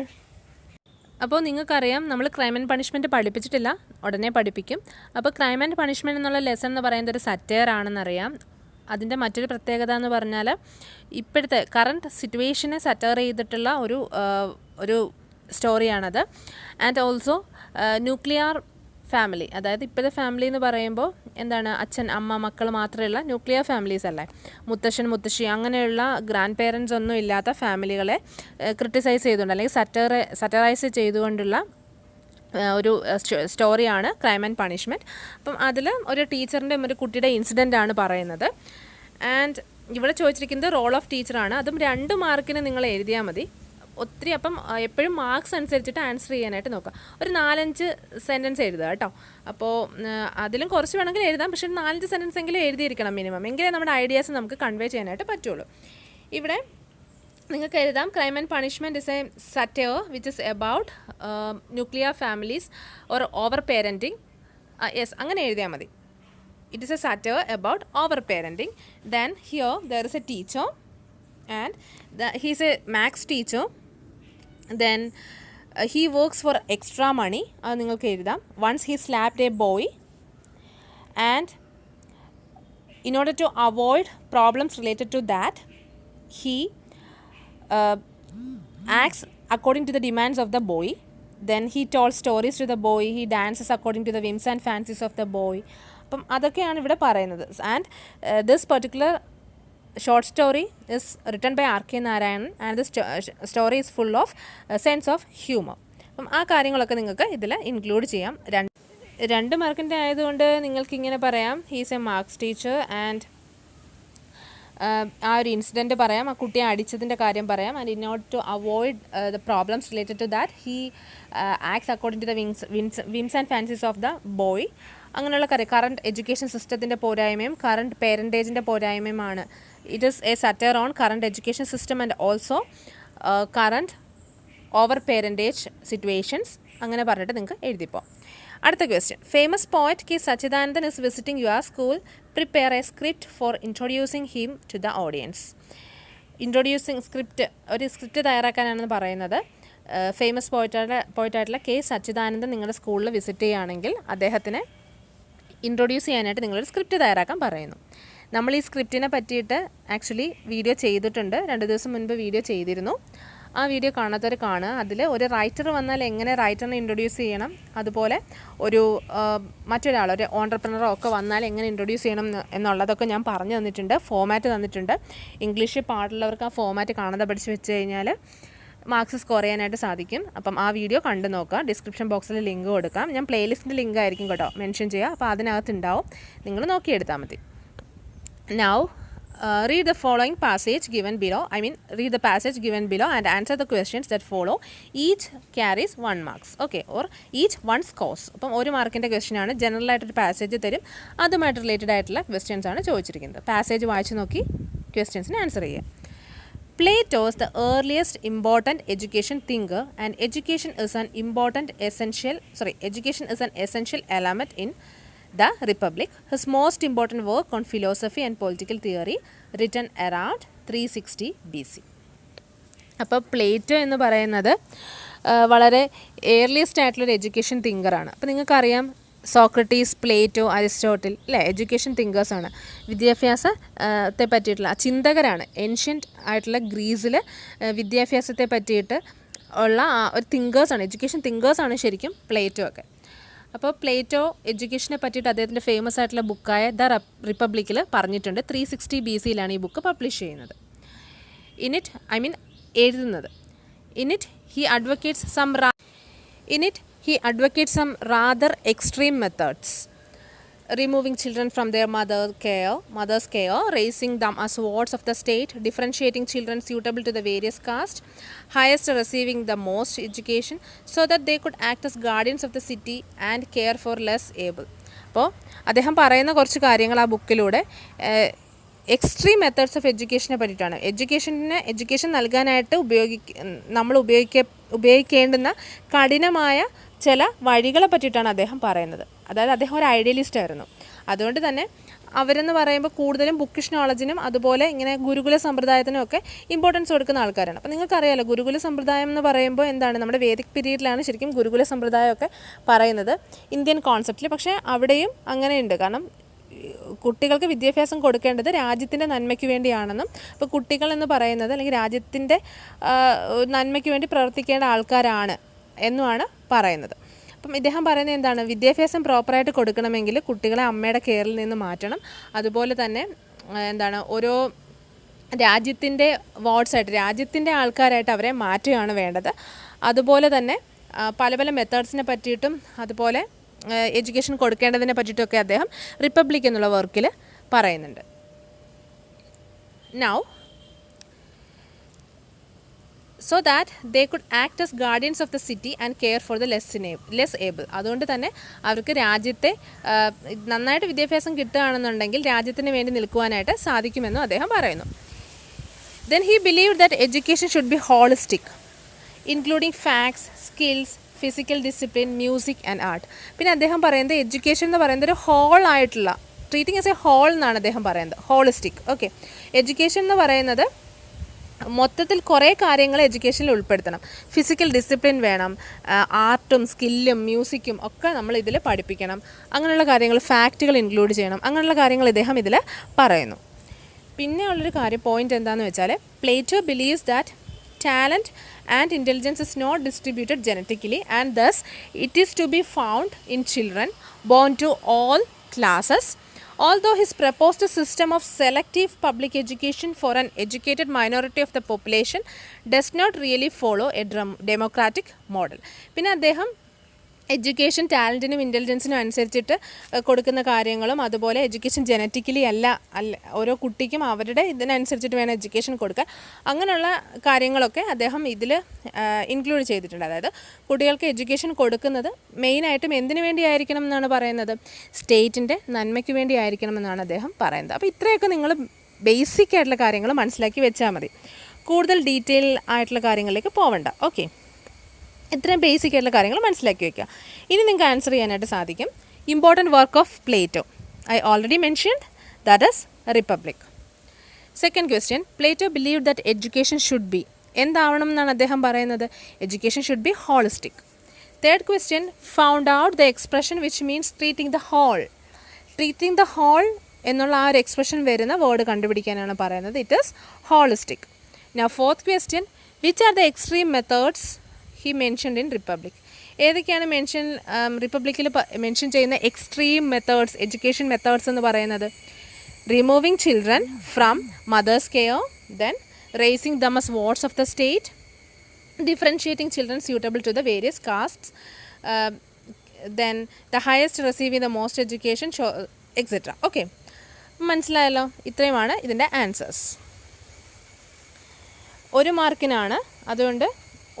അപ്പോൾ നിങ്ങൾക്കറിയാം, നമ്മൾ ക്രൈം ആൻഡ് പണിഷ്മെൻറ്റ് പഠിപ്പിച്ചിട്ടില്ല, ഉടനെ പഠിപ്പിക്കും. അപ്പോൾ ക്രൈം ആൻഡ് പണിഷ്മെൻറ്റ് എന്നുള്ള ലെസൺ എന്ന് പറയുന്നത് ഒരു സറ്റയർ ആണെന്നറിയാം. അതിൻ്റെ മറ്റൊരു പ്രത്യേകത എന്ന് പറഞ്ഞാൽ ഇപ്പോഴത്തെ കറണ്ട് സിറ്റുവേഷനെ സറ്റയർ ചെയ്തിട്ടുള്ള ഒരു സ്റ്റോറിയാണത്. ആൻഡ് ഓൾസോ ന്യൂക്ലിയർ ഫാമിലി, അതായത് ഇപ്പോഴത്തെ ഫാമിലി എന്ന് പറയുമ്പോൾ എന്താണ്, അച്ഛൻ അമ്മ മക്കൾ മാത്രമുള്ള ന്യൂക്ലിയർ ഫാമിലീസ് അല്ലേ. മുത്തശ്ശൻ മുത്തശ്ശി അങ്ങനെയുള്ള ഗ്രാൻഡ് പേരൻസ് ഒന്നും ഇല്ലാത്ത ഫാമിലികളെ ക്രിട്ടിസൈസ് ചെയ്തുകൊണ്ട് അല്ലെങ്കിൽ സറ്ററൈസ് ചെയ്തുകൊണ്ടുള്ള ഒരു സ്റ്റോറിയാണ് ക്രൈം ആൻഡ് പണിഷ്മെൻറ്റ്. അപ്പം അതിൽ ഒരു ടീച്ചറിൻ്റെ ഒരു കുട്ടിയുടെ ഇൻസിഡൻ്റ് ആണ് പറയുന്നത്. ആൻഡ് ഇവിടെ ചോദിച്ചിരിക്കുന്നത് റോൾ ഓഫ് ടീച്ചറാണ്. അതും 2 മാർക്കിന് നിങ്ങൾ എഴുതിയാൽ മതി. ഒത്തിരി അപ്പം എപ്പോഴും മാർക്സ് അനുസരിച്ചിട്ട് ആൻസർ ചെയ്യാനായിട്ട് നോക്കുക. ഒരു 4-5 സെൻറ്റൻസ് എഴുതുക കേട്ടോ. അപ്പോൾ അതിലും കുറച്ച് വേണമെങ്കിൽ എഴുതാം, പക്ഷേ 4-5 സെൻറ്റൻസ് എങ്കിലും എഴുതിയിരിക്കണം മിനിമം, എങ്കിലേ നമ്മുടെ ഐഡിയാസ് നമുക്ക് കൺവേ ചെയ്യാനായിട്ട് പറ്റുള്ളൂ. ഇവിടെ നിങ്ങൾക്ക് എഴുതാം, crime and punishment is a satire which is about nuclear families or over parenting. Yes, അങ്ങനെ എഴുതിയാൽ മതി. It is a satire about over parenting. Then here there is A teacher and he is a maths teacher. Then he works for extra money. അത് നിങ്ങൾക്ക് എഴുതാം. Once he slapped a boy and in order to avoid problems related to that, he acts according to the demands of the boy. Then he told stories to the boy. He dances according to the whims and fancies of the boy. അപ്പം അതൊക്കെയാണ് ഇവിടെ പറയുന്നത്. And this particular short story is written by R.K. Narayanan and the story is full of sense of humor. അപ്പം ആ കാര്യങ്ങളൊക്കെ നിങ്ങൾക്ക് ഇതിൽ include ചെയ്യാം. 2 മാർക്കിൻ്റെ ആയതുകൊണ്ട് നിങ്ങൾക്ക് ഇങ്ങനെ പറയാം, he's a marks teacher and ആ ഒരു ഇൻസിഡൻറ്റ് പറയാം, ആ കുട്ടിയെ അടിച്ചതിൻ്റെ കാര്യം പറയാം. And in order to avoid the problems related to that he acts according to the whims and fancies of the boy. അങ്ങനെയുള്ള കാര്യം കറണ്ട് എഡ്യൂക്കേഷൻ സിസ്റ്റത്തിൻ്റെ പോരായ്മയും കറണ്ട് പേരൻറ്റേജിൻ്റെ പോരായ്മയുമാണ്. It is a satire on current education system and also current over parentage situations. അങ്ങനെ പറഞ്ഞിട്ട് നിങ്ങൾക്ക് എഴുതിപ്പോ. അടുത്ത question, famous poet K Satchidanandan is visiting your school, prepare a script for introducing him to the audience. Introducing script, ഒരു script തയ്യാറാക്കാനാണെന്ന് പറയുന്നത്. Famous പോയിട്ടായിട്ടുള്ള K Sachidanandan നിങ്ങളുടെ സ്കൂളിൽ വിസിറ്റ് ചെയ്യുകയാണെങ്കിൽ അദ്ദേഹത്തിനെ ഇൻട്രൊഡ്യൂസ് ചെയ്യാനായിട്ട് നിങ്ങളൊരു സ്ക്രിപ്റ്റ് തയ്യാറാക്കാൻ പറയുന്നു. നമ്മൾ ഈ സ്ക്രിപ്റ്റിനെ പറ്റിയിട്ട് ആക്ച്വലി വീഡിയോ ചെയ്തിട്ടുണ്ട്, 2 ദിവസം മുൻപ് വീഡിയോ ചെയ്തിരുന്നു. ആ വീഡിയോ കാണാത്തവർ കാണുക. അതിൽ ഒരു റൈറ്റർ വന്നാൽ എങ്ങനെ റൈറ്ററിനെ ഇൻട്രൊഡ്യൂസ് ചെയ്യണം, അതുപോലെ ഒരു മറ്റൊരാൾ ഒരു ഓൺട്രപ്രണറോ ഒക്കെ വന്നാൽ എങ്ങനെ ഇൻട്രൊഡ്യൂസ് ചെയ്യണം എന്നുള്ളതൊക്കെ ഞാൻ പറഞ്ഞു തന്നിട്ടുണ്ട്. ഫോമാറ്റ് തന്നിട്ടുണ്ട്. ഇംഗ്ലീഷ് പാടുള്ളവർക്ക് ആ ഫോമാറ്റ് കാണാതെ പഠിച്ച് വെച്ച് കഴിഞ്ഞാൽ മാർക്സ് സ്കോർ ചെയ്യാനായിട്ട് സാധിക്കും. അപ്പം ആ വീഡിയോ കണ്ടു നോക്കുക. ഡിസ്ക്രിപ്ഷൻ ബോക്സിൽ ലിങ്ക് കൊടുക്കാം. ഞാൻ പ്ലേലിസ്റ്റിൻ്റെ ലിങ്ക് ആയിരിക്കും കേട്ടോ മെൻഷൻ ചെയ്യുക. അപ്പോൾ അതിനകത്തുണ്ടാവും, നിങ്ങൾ നോക്കിയെടുത്താൽ മതി. Now read the following passage given below. Read the passage given below and answer the questions that follow. Each carries 1 marks. Okay, or each 1 scores. അപ്പം 1 മാർക്കിൻ്റെ ക്വസ്റ്റ്യൻ ആണ്. ജനറൽ ആയിട്ടൊരു പാസേജ് തരും, അതുമായിട്ട് റിലേറ്റഡ് ആയിട്ടുള്ള ക്വസ്റ്റ്യൻസ് ആണ് ചോദിച്ചിരിക്കുന്നത്. പാസേജ് വായിച്ച് നോക്കി ക്വസ്റ്റ്യൻസിന് ആൻസർ ചെയ്യുക. Plato is the earliest important education thinker, and education is an essential element in the Republic. His most important work on philosophy and political theory written around 360 BC. അപ്പോൾ Plato എന്ന് പറയുന്നത് വളരെ earliest ആയിട്ടുള്ളൊരു education തിങ്കറാണ്. അപ്പോൾ നിങ്ങൾക്കറിയാം Socrates, Plato, Aristotle അല്ലേ, education തിങ്കേഴ്സാണ്. വിദ്യാഭ്യാസത്തെ പറ്റിയിട്ടുള്ള ചിന്തകരാണ്. ഏൻഷ്യൻറ്റ് ആയിട്ടുള്ള ഗ്രീസിൽ വിദ്യാഭ്യാസത്തെ പറ്റിയിട്ട് ഉള്ള ഒരു തിങ്കേഴ്സാണ്, എഡ്യൂക്കേഷൻ തിങ്കേഴ്സാണ് ശരിക്കും പ്ലേറ്റോ ഒക്കെ. അപ്പോൾ പ്ലേറ്റോ എഡ്യൂക്കേഷനെ പറ്റിയിട്ട് അദ്ദേഹത്തിൻ്റെ ഫേമസ് ആയിട്ടുള്ള ബുക്കായ ദ റിപ്പബ്ലിക്കിൽ പറഞ്ഞിട്ടുണ്ട്. 360 BC ഈ ബുക്ക് പബ്ലിഷ് ചെയ്യുന്നത്. എഴുതുന്നത്. In it he advocates some rather extreme methods, removing children from their mother's care, raising them as wards of the state, differentiating children suitable to the various castes, highest receiving the most education so that they could act as guardians of the city and care for less able. അപ്പോൾ അദ്ദേഹം പറയുന്ന കുറച്ച് കാര്യങ്ങൾ ആ ബുക്കിലൂടെ extreme methods of എഡ്യൂക്കേഷനെ പറ്റിയിട്ടാണ്. Education നൽകാനായിട്ട് നമ്മൾ ഉപയോഗിക്കേണ്ടുന്ന കഠിനമായ ചില വഴികളെ പറ്റിയിട്ടാണ് അദ്ദേഹം പറയുന്നത്. അതായത് അദ്ദേഹം ഒരു ഐഡിയലിസ്റ്റ് ആയിരുന്നു. അതുകൊണ്ട് തന്നെ അവരെന്ന് പറയുമ്പോൾ കൂടുതലും ബുക്കിഷ് നോളജിനും അതുപോലെ ഇങ്ങനെ ഗുരുകുല സമ്പ്രദായത്തിനും ഒക്കെ ഇമ്പോർട്ടൻസ് കൊടുക്കുന്ന ആൾക്കാരാണ്. അപ്പോൾ നിങ്ങൾക്കറിയാമല്ലോ ഗുരുകുല സമ്പ്രദായം എന്ന് പറയുമ്പോൾ എന്താണ്, നമ്മുടെ വേദിക് പീരീഡിലാണ് ശരിക്കും ഗുരുകുല സമ്പ്രദായമൊക്കെ പറയുന്നത് ഇന്ത്യൻ കോൺസെപ്റ്റിൽ. പക്ഷേ അവിടെയും അങ്ങനെയുണ്ട്. കാരണം കുട്ടികൾക്ക് വിദ്യാഭ്യാസം കൊടുക്കേണ്ടത് രാജ്യത്തിൻ്റെ നന്മയ്ക്ക് വേണ്ടിയാണെന്നും, അപ്പോൾ കുട്ടികൾ എന്ന് പറയുന്നത് അല്ലെങ്കിൽ രാജ്യത്തിൻ്റെ നന്മയ്ക്ക് വേണ്ടി പ്രവർത്തിക്കേണ്ട ആൾക്കാരാണ് എന്നുമാണ് പറയുന്നത്. അപ്പം ഇദ്ദേഹം പറയുന്നത് എന്താണ്, വിദ്യാഭ്യാസം പ്രോപ്പറായിട്ട് കൊടുക്കണമെങ്കിൽ കുട്ടികളെ അമ്മയുടെ കെയറിൽ നിന്ന് മാറ്റണം. അതുപോലെ തന്നെ എന്താണ്, ഓരോ രാജ്യത്തിൻ്റെ വാർഡ്സായിട്ട്, രാജ്യത്തിൻ്റെ ആൾക്കാരായിട്ട് അവരെ മാറ്റുകയാണ് വേണ്ടത്. അതുപോലെ തന്നെ പല പല മെത്തേഡ്സിനെ പറ്റിയിട്ടും അതുപോലെ എഡ്യൂക്കേഷൻ കൊടുക്കേണ്ടതിനെ പറ്റിയിട്ടൊക്കെ അദ്ദേഹം റിപ്പബ്ലിക് എന്നുള്ള വർക്കിൽ പറയുന്നുണ്ട്. Now so that they could act as guardians of the city and care for the less able. അതുകൊണ്ട് തന്നെ അവർക്ക് രാജ്യത്തെ നന്നായിട്ട് വിദ്യാഭ്യാസം കിട്ടുകയാണെന്നുണ്ടെങ്കിൽ രാജ്യത്തിന് വേണ്ടി നിൽക്കുവാനായിട്ട് സാധിക്കുമെന്നും അദ്ദേഹം പറയുന്നു. Then he believed that education should be holistic, including facts, skills, physical discipline, music and art. പിന്നെ അദ്ദേഹം പറയുന്നത് എഡ്യൂക്കേഷൻ എന്ന് പറയുന്നത് ഒരു ഹോൾ ആയിട്ടുള്ള, ട്രീറ്റിംഗ് ആസ് എ ഹോൾ എന്നാണ് അദ്ദേഹം പറയുന്നത്, ഹോളിസ്റ്റിക്. ഓക്കെ, എഡ്യൂക്കേഷൻ എന്ന് പറയുന്നത് മൊത്തത്തിൽ കുറേ കാര്യങ്ങൾ എഡ്യൂക്കേഷനിൽ ഉൾപ്പെടുത്തണം. ഫിസിക്കൽ ഡിസിപ്ലിൻ വേണം, ആർട്ടും സ്കില്ലും മ്യൂസിക്കും ഒക്കെ നമ്മൾ ഇതിൽ പഠിപ്പിക്കണം. അങ്ങനെയുള്ള കാര്യങ്ങൾ, ഫാക്റ്റുകൾ ഇൻക്ലൂഡ് ചെയ്യണം. അങ്ങനെയുള്ള കാര്യങ്ങൾ ഇദ്ദേഹം ഇതിൽ പറയുന്നു. പിന്നെ ഉള്ളൊരു പോയിന്റ് എന്താണെന്ന് വെച്ചാൽ, Plato believes that talent and intelligence is not distributed genetically and thus it is to be found in children born to all classes. Although his proposed system of selective public education for an educated minority of the population does not really follow a democratic model. പിന്നെ അദ്ദേഹം education ടാലൻറ്റിനും ഇൻ്റലിജൻസിനും അനുസരിച്ചിട്ട് കൊടുക്കുന്ന കാര്യങ്ങളും, അതുപോലെ education genetically അല്ല ഓരോ കുട്ടിക്കും അവരുടെ ഇതിനനുസരിച്ചിട്ട് വേണം എഡ്യൂക്കേഷൻ കൊടുക്കാൻ, അങ്ങനെയുള്ള കാര്യങ്ങളൊക്കെ അദ്ദേഹം ഇതിൽ ഇൻക്ലൂഡ് ചെയ്തിട്ടുണ്ട്. അതായത് കുട്ടികൾക്ക് എഡ്യൂക്കേഷൻ കൊടുക്കുന്നത് മെയിനായിട്ടും എന്തിനു വേണ്ടിയായിരിക്കണം എന്നാണ് പറയുന്നത്, സ്റ്റേറ്റിൻ്റെ നന്മയ്ക്ക് വേണ്ടിയായിരിക്കണം എന്നാണ് അദ്ദേഹം പറയുന്നത്. അപ്പോൾ ഇത്രയൊക്കെ നിങ്ങൾ ബേസിക് ആയിട്ടുള്ള കാര്യങ്ങൾ മനസ്സിലാക്കി വെച്ചാൽ മതി, കൂടുതൽ ഡീറ്റെയിൽ ആയിട്ടുള്ള കാര്യങ്ങളിലേക്ക് പോവണ്ട. ഓക്കെ, ഇത്രയും ബേസിക് ആയിട്ടുള്ള കാര്യങ്ങൾ മനസ്സിലാക്കി വയ്ക്കുക. ഇനി നിങ്ങൾക്ക് ആൻസർ ചെയ്യാനായിട്ട് സാധിക്കും. Important work of Plato I already mentioned, that is Republic. Second question, Plato believed that education should be, എന്താവണം എന്നാണ് അദ്ദേഹം പറയുന്നത്, education should be holistic. Third question, found out the expression which means treating the whole. Treating the whole എന്നുള്ള ആ ഒരു expression വരുന്ന word കണ്ടുപിടിക്കാനാണ് പറയുന്നത്, it is holistic. Now fourth question, which are the extreme methods he mentioned in Republic. ഏതൊക്കെയാണ് റിപ്പബ്ലിക്കിൽ mention ചെയ്യുന്ന extreme methods, education methods എന്ന് പറയുന്നത്? Removing children from mother's care, then raising them as wards of the state, differentiating children suitable to the various castes, then the highest receiving the most education, etc. Okay, മനസ്സിലായല്ലോ? ഇത്രയുമാണ് ഇതിൻ്റെ answers. 1 മാർക്കിനാണ്, അതുകൊണ്ട്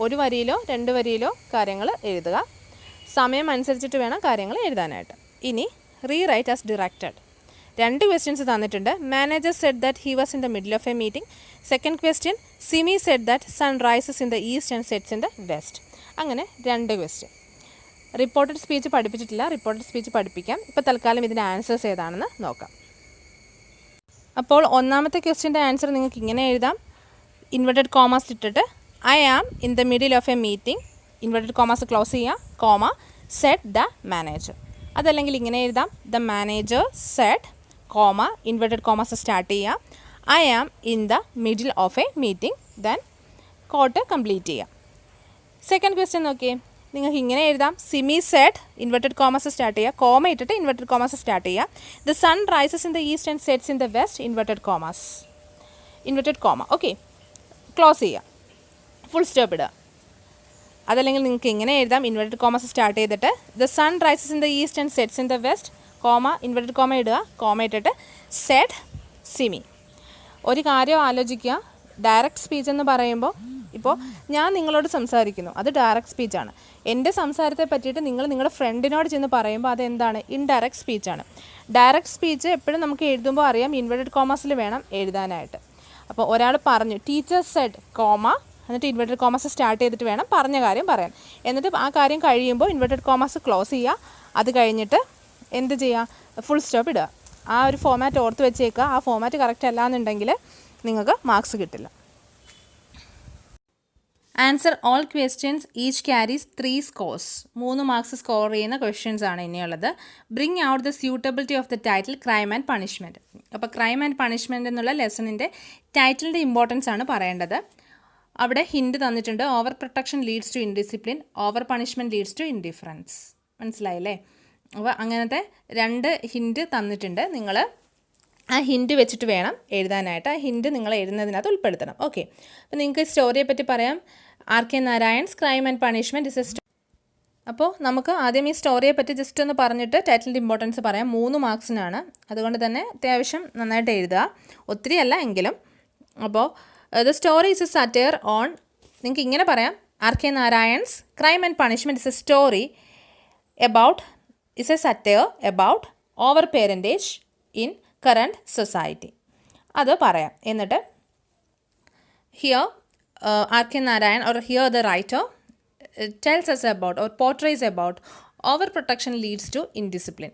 1 വരിയിലോ 2 വരിയിലോ കാര്യങ്ങൾ എഴുതുക. സമയം അനുസരിച്ചിട്ട് വേണം കാര്യങ്ങൾ എഴുതാനായിട്ട്. ഇനി റീറൈറ്റ് ആസ് ഡിറക്റ്റഡ്. 2 ക്വസ്റ്റ്യൻസ് തന്നിട്ടുണ്ട്. Manager said that he was in the middle of a meeting. Second question, Simi said that sun rises in the east and sets in the west. അങ്ങനെ 2 ക്വസ്റ്റ്യൻ. റിപ്പോർട്ടഡ് സ്പീച്ച് പഠിപ്പിച്ചിട്ടില്ല, reported speech പഠിപ്പിക്കാം. ഇപ്പോൾ തൽക്കാലം ഇതിൻ്റെ answers ഏതാണെന്ന് നോക്കാം. അപ്പോൾ ഒന്നാമത്തെ ക്വസ്റ്റ്യൻ്റെ ആൻസർ നിങ്ങൾക്ക് ഇങ്ങനെ എഴുതാം, ഇൻവെർട്ടഡ് കോമാസ് ഇട്ടിട്ട് I am in the middle of a meeting, inverted commas close ചെയ്യുക, കോമ, സെഡ് ദ മാനേജർ. അതല്ലെങ്കിൽ ഇങ്ങനെ എഴുതാം, the manager said, comma, inverted commas start ചെയ്യുക, I am in the middle of a meeting, then quote complete ചെയ്യുക. Second question നോക്കിയേ, നിങ്ങൾക്ക് ഇങ്ങനെ എഴുതാം, Simi said, inverted commas start ചെയ്യുക, കോമ ഇട്ടിട്ട് ഇൻവെർട്ടഡ് കോമാസ് സ്റ്റാർട്ട് ചെയ്യുക, the sun rises in the east and sets in the west, inverted commas, inverted comma. Okay, close ചെയ്യുക, full stop ഇടുക. അതല്ലെങ്കിൽ നിങ്ങൾക്ക് ഇങ്ങനെ എഴുതാം, ഇൻവെർട്ടഡ് കോമസ് സ്റ്റാർട്ട് ചെയ്തിട്ട് the sun rises in the east and sets in the west, comma, inverted comma ഇടുക, comma ഇട്ടിട്ട് Z Simi. ഒരു കാര്യം ആലോചിക്കുക, ഡയറക്റ്റ് സ്പീച്ച് എന്ന് പറയുമ്പോൾ, ഇപ്പോൾ ഞാൻ നിങ്ങളോട് സംസാരിക്കുന്നു, അത് ഡയറക്റ്റ് സ്പീച്ചാണ്. എൻ്റെ സംസാരത്തെ പറ്റിയിട്ട് നിങ്ങൾ നിങ്ങളുടെ ഫ്രണ്ടിനോട് ചെന്ന് പറയുമ്പോൾ അതെന്താണ്, ഇൻഡയറക്റ്റ് സ്പീച്ചാണ്. ഡയറക്റ്റ് സ്പീച്ച് എപ്പോഴും നമുക്ക് എഴുതുമ്പോൾ അറിയാം, ഇൻവെർട്ടഡ് കോമസിൽ വേണം എഴുതാനായിട്ട്. അപ്പോൾ ഒരാൾ പറഞ്ഞു, ടീച്ചർ സെഡ്, കോമ, എന്നിട്ട് ഇൻവെർട്ടഡ് കോമസ് സ്റ്റാർട്ട് ചെയ്തിട്ട് വേണം പറഞ്ഞ കാര്യം പറയാൻ. എന്നിട്ട് ആ കാര്യം കഴിയുമ്പോൾ ഇൻവെർട്ടഡ് കോമസ് ക്ലോസ് ചെയ്യുക. അത് കഴിഞ്ഞിട്ട് എന്ത് ചെയ്യുക, ഫുൾ സ്റ്റോപ്പ് ഇടുക. ആ ഒരു ഫോമാറ്റ് ഓർത്ത് വെച്ചേക്കുക. ആ ഫോമാറ്റ് കറക്റ്റ് അല്ല എന്നുണ്ടെങ്കിൽ നിങ്ങൾക്ക് മാർക്സ് കിട്ടില്ല. Answer all questions each carries 3 scores. 3 marks score ചെയ്യുന്ന ക്വസ്റ്റ്യൻസ് ആണ് ഇനിയുള്ളത്. Bring out the suitability of the title crime and punishment. അപ്പോൾ ക്രൈം ആൻഡ് പണിഷ്മെൻറ്റ് എന്നുള്ള ലെസണിൻ്റെ ടൈറ്റിലിൻ്റെ ഇമ്പോർട്ടൻസ് ആണ് പറയേണ്ടത്. അവിടെ ഹിൻഡ് തന്നിട്ടുണ്ട്. Over protection leads to indiscipline, over punishment leads to indifference. മനസ്സിലായില്ലേ? അപ്പോൾ അങ്ങനത്തെ 2 ഹിൻഡ് തന്നിട്ടുണ്ട്. നിങ്ങൾ ആ ഹിൻഡ് വെച്ചിട്ട് വേണം എഴുതാനായിട്ട്. ആ ഹിൻഡ് നിങ്ങൾ എഴുതുന്നതിനകത്ത് ഉൾപ്പെടുത്തണം. ഓക്കെ, അപ്പോൾ നിങ്ങൾക്ക് സ്റ്റോറിയെ പറ്റി പറയാം. R K. Narayan's crime and punishment is A. അപ്പോൾ നമുക്ക് ആദ്യം ഈ സ്റ്റോറിയെ പറ്റി ജസ്റ്റ് ഒന്ന് പറഞ്ഞിട്ട് ടൈറ്റിലിൻ്റെ ഇമ്പോർട്ടൻസ് പറയാം. 3 മാർക്സിനാണ്. അതുകൊണ്ട് തന്നെ അത്യാവശ്യം നന്നായിട്ട് എഴുതുക, ഒത്തിരി അല്ല എങ്കിലും. അപ്പോൾ the story is a satire on, നിങ്ങൾക്ക് ഇങ്ങനെ പറയാം, R K. Narayan's crime and punishment is a story about, is a satire about over parentage in current society. അത് പറയാം. എന്നിട്ട് here R K. Narayan or here the writer tells us about or portrays about overprotection leads to indiscipline.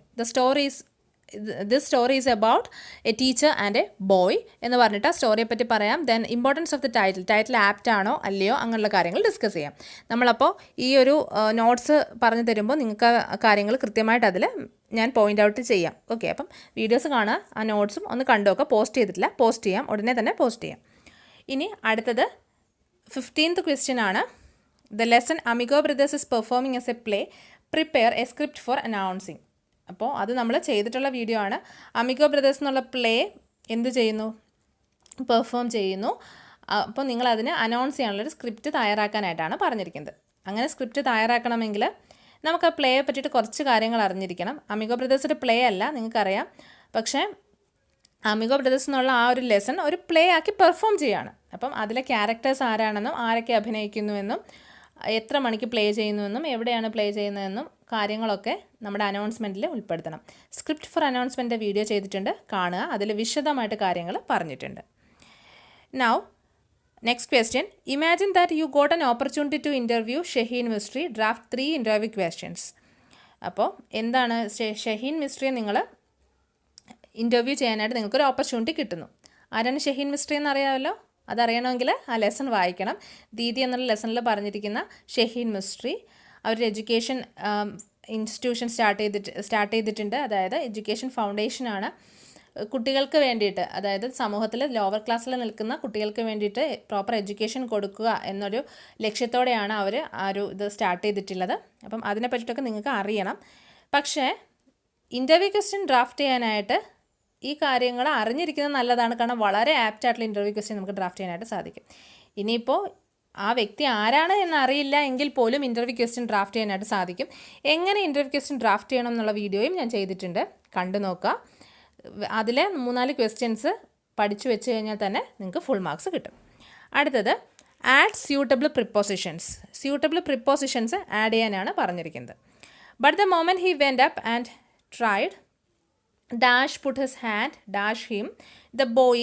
This story is about a teacher and a boy എന്ന് പറഞ്ഞിട്ട് ആ സ്റ്റോറിയെ പറ്റി പറയാം. Then importance of the title apt ആണോ അല്ലയോ അങ്ങനെയുള്ള കാര്യങ്ങൾ discuss ചെയ്യാം. നമ്മളപ്പോൾ ഈ ഒരു നോട്ട്സ് പറഞ്ഞു തരുമ്പോൾ നിങ്ങൾക്ക് കാര്യങ്ങൾ കൃത്യമായിട്ട് അതിൽ ഞാൻ പോയിൻ്റ് ഔട്ട് ചെയ്യാം. ഓക്കെ, അപ്പം വീഡിയോസ് കാണുക, ആ നോട്ട്സും ഒന്ന് കണ്ടു നോക്കുക. പോസ്റ്റ് ചെയ്തിട്ടില്ല, പോസ്റ്റ് ചെയ്യാം, ഉടനെ തന്നെ പോസ്റ്റ് ചെയ്യാം. ഇനി അടുത്തത് 15th ക്വസ്റ്റ്യൻ ആണ്. The lesson Amigo Brothers is performing as a play. Prepare a script for announcing. അപ്പോൾ അത് നമ്മൾ ചെയ്തിട്ടുള്ള വീഡിയോ ആണ്. അമിഗോ ബ്രദേഴ്സ് എന്നുള്ള പ്ലേ എന്ത് ചെയ്യുന്നു? പെർഫോം ചെയ്യുന്നു. അപ്പോൾ നിങ്ങളതിന് അനൗൺസ് ചെയ്യാനുള്ളൊരു സ്ക്രിപ്റ്റ് തയ്യാറാക്കാനായിട്ടാണ് പറഞ്ഞിരിക്കുന്നത്. അങ്ങനെ സ്ക്രിപ്റ്റ് തയ്യാറാക്കണമെങ്കിൽ നമുക്ക് ആ പ്ലേയെ പറ്റിയിട്ട് കുറച്ച് കാര്യങ്ങൾ അറിഞ്ഞിരിക്കണം. അമിഗോ ബ്രദേഴ്സ് ഒരു പ്ലേ അല്ല, നിങ്ങൾക്കറിയാം. പക്ഷേ അമിഗോ ബ്രദേഴ്സ് എന്നുള്ള ആ ഒരു ലെസൺ ഒരു പ്ലേ ആക്കി പെർഫോം ചെയ്യുകയാണ്. അപ്പം അതിലെ ക്യാരക്ടേഴ്സ് ആരാണെന്നും ആരൊക്കെ അഭിനയിക്കുന്നുവെന്നും എത്ര മണിക്ക് പ്ലേ ചെയ്യുന്നുവെന്നും എവിടെയാണ് പ്ലേ ചെയ്യുന്നതെന്നും കാര്യങ്ങളൊക്കെ നമ്മുടെ അനൗൺസ്മെൻറ്റിൽ ഉൾപ്പെടുത്തണം. സ്ക്രിപ്റ്റ് ഫോർ അനൗൺസ്മെൻറ്റ് വീഡിയോ ചെയ്തിട്ടുണ്ട്, കാണുക. അതിൽ വിശദമായിട്ട് കാര്യങ്ങൾ പറഞ്ഞിട്ടുണ്ട്. Now next question. Imagine that you got an opportunity to interview Shaheen Mistry. Draft 3 interview questions. അപ്പോൾ എന്താണ് ഷഹീൻ മിസ്ട്രിയെ നിങ്ങൾ ഇൻ്റർവ്യൂ ചെയ്യാനായിട്ട് നിങ്ങൾക്കൊരു ഓപ്പർച്യൂണിറ്റി കിട്ടുന്നു. ആരാണ് ഷഹീൻ മിസ്ട്രി എന്ന് അറിയാമല്ലോ? അതറിയണമെങ്കിൽ ആ ലെസൺ വായിക്കണം. ദീദി എന്നുള്ള ലെസണിൽ പറഞ്ഞിരിക്കുന്ന ഷഹീൻ മിസ്ട്രി അവരുടെ എഡ്യൂക്കേഷൻ ഇൻസ്റ്റിറ്റ്യൂഷൻ സ്റ്റാർട്ട് ചെയ്തിട്ടുണ്ട്. അതായത് എഡ്യൂക്കേഷൻ ഫൗണ്ടേഷനാണ്. കുട്ടികൾക്ക് വേണ്ടിയിട്ട്, അതായത് സമൂഹത്തിൽ ലോവർ ക്ലാസ്സിൽ നിൽക്കുന്ന കുട്ടികൾക്ക് വേണ്ടിയിട്ട് പ്രോപ്പർ എഡ്യൂക്കേഷൻ കൊടുക്കുക എന്നൊരു ലക്ഷ്യത്തോടെയാണ് അവർ ആ ഒരു ഇത് സ്റ്റാർട്ട് ചെയ്തിട്ടുള്ളത്. അപ്പം അതിനെ പറ്റിയിട്ടൊക്കെ നിങ്ങൾക്ക് അറിയണം. പക്ഷേ ഇൻ്റർവ്യൂ ക്വസ്റ്റ്യൻ ഡ്രാഫ്റ്റ് ചെയ്യാനായിട്ട് ഈ കാര്യങ്ങൾ അറിഞ്ഞിരിക്കുന്നത് നല്ലതാണ്. കാരണം വളരെ ആപ്റ്റായിട്ടുള്ള ഇൻ്റർവ്യൂ ക്വസ്റ്റ്യൻ നമുക്ക് ഡ്രാഫ്റ്റ് ചെയ്യാനായിട്ട് സാധിക്കും. ഇനിയിപ്പോൾ ആ വ്യക്തി ആരാണ് എന്നറിയില്ല എങ്കിൽ പോലും ഇൻ്റർവ്യൂ ക്വസ്റ്റ്യൻ ഡ്രാഫ്റ്റ് ചെയ്യാനായിട്ട് സാധിക്കും. എങ്ങനെ ഇൻ്റർവ്യൂ ക്വസ്റ്റ്യൻ ഡ്രാഫ്റ്റ് ചെയ്യണം എന്നുള്ള വീഡിയോയും ഞാൻ ചെയ്തിട്ടുണ്ട്, കണ്ടു നോക്കുക. അതിലെ 3-4 ക്വസ്റ്റ്യൻസ് പഠിച്ചു വെച്ച് കഴിഞ്ഞാൽ തന്നെ നിങ്ങൾക്ക് ഫുൾ മാർക്സ് കിട്ടും. അടുത്തത് add suitable prepositions. Suitable prepositions add ചെയ്യാനാണ് പറഞ്ഞിരിക്കുന്നത്. But the moment he went up and tried dash put his hand dash him the boy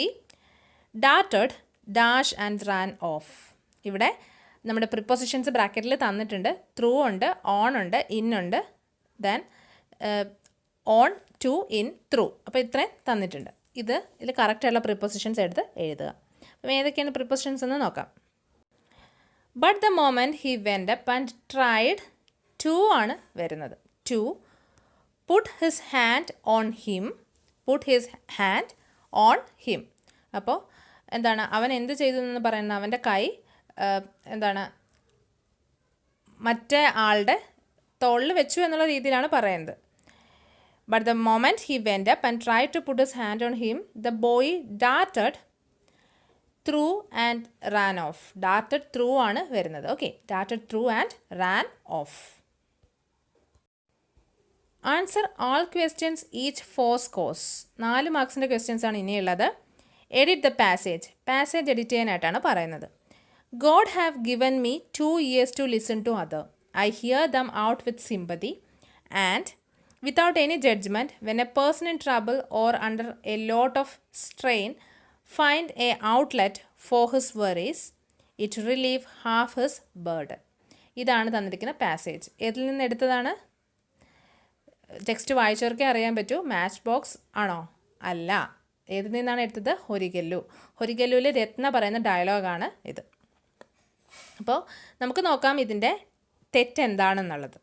darted dash and ran off. ഇവിടെ നമ്മുടെ പ്രിപ്പോസിഷൻസ് ബ്രാക്കറ്റിൽ തന്നിട്ടുണ്ട്. ത്രൂ ഉണ്ട്, on ഉണ്ട്, ഇൻ ഉണ്ട്, then on, to, in, through. അപ്പോൾ ഇത്രയും തന്നിട്ടുണ്ട്. ഇതിൽ കറക്റ്റായിട്ടുള്ള പ്രിപ്പോസിഷൻസ് എടുത്ത് എഴുതുക. അപ്പം ഏതൊക്കെയാണ് പ്രിപ്പോസിഷൻസ് എന്ന് നോക്കാം. But the moment he went up and tried, to ആണ് വരുന്നത്. To. Put his hand on him. Put his hand on him. അപ്പോൾ എന്താണ് അവൻ എന്ത് ചെയ്തു എന്ന് പറയുന്നത്? അവൻ്റെ കൈ എന്താണ് മറ്റേ ആളുടെ തോളിൽ വെച്ചു എന്നുള്ള രീതിയിലാണ് പറയുന്നത്. But the moment he went up and tried to put his hand on him, the boy darted through and ran off. Darted through ആണ് വരുന്നത്. ഓക്കെ, darted through and ran off. Answer all questions each 4 scores. 4 മാർക്സിൻ്റെ questions ആണ് ഇനിയുള്ളത്. Edit the passage edit ചെയ്യാനായിട്ടാണ് പറയുന്നത്. God have given me 2 years to listen to other. I hear them out with sympathy and without any judgment. When a person in trouble or under a lot of strain find a outlet for his worries, it relieve half his burden. ഇതാണ് തന്നിരിക്കുന്ന passage. ഏതിൽ നിന്ന് എടുത്തതാണ്? Text വായിച്ചവർക്കേ അറിയാൻ പറ്റൂ. Match box ആണോ? അല്ല. ഏതിൽ നിന്നാണ് എടുത്തത്? ഹൊരിഗല്ലുവിൽ രത്ന പറയുന്ന ഡയലോഗാണ് ഇത്. അപ്പോൾ നമുക്ക് നോക്കാം ഇതിൻ്റെ തെറ്റെന്താണെന്നുള്ളത്.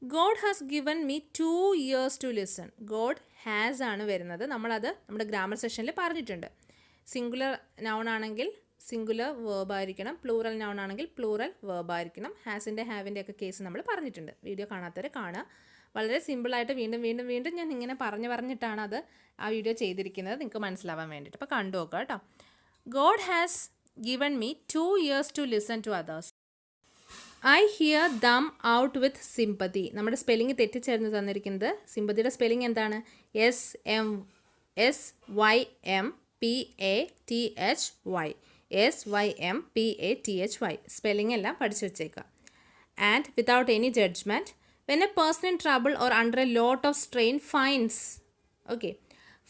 God has given me 2 years to listen. God has ആണ് വരുന്നത്. നമ്മളത് നമ്മുടെ ഗ്രാമർ സെഷനിൽ പറഞ്ഞിട്ടുണ്ട്. സിംഗുലർ നൗൺ ആണെങ്കിൽ സിംഗുലർ വേർബ് ആയിരിക്കണം, പ്ലൂറൽ നൗൺ ആണെങ്കിൽ പ്ലൂറൽ വേർബ് ആയിരിക്കണം. ഹാസിൻ്റെ ഹാവിൻ്റെ ഒക്കെ കേസ് നമ്മൾ പറഞ്ഞിട്ടുണ്ട്. വീഡിയോ കാണാത്തവർ കാണുക. വളരെ സിമ്പിളായിട്ട് വീണ്ടും വീണ്ടും വീണ്ടും ഞാൻ ഇങ്ങനെ പറഞ്ഞിട്ടാണ് അത് ആ വീഡിയോ ചെയ്തിരിക്കുന്നത്, നിങ്ങൾക്ക് മനസ്സിലാവാൻ വേണ്ടിയിട്ട്. അപ്പോൾ കണ്ടു നോക്കുക കേട്ടോ. God has given me 2 years to listen to others. I hear them out with sympathy. നമ്മുടെ സ്പെല്ലിംഗ് തെറ്റിച്ചേർന്ന് തന്നിരിക്കുന്നത്. സിമ്പതിയുടെ സ്പെല്ലിംഗ് എന്താണ്? SYMPATHY. SYMPATHY. സ്പെല്ലിംഗ് എല്ലാം പഠിച്ചു വെച്ചേക്കുക. And without any judgment, when a person in trouble or under a lot of strain finds, okay,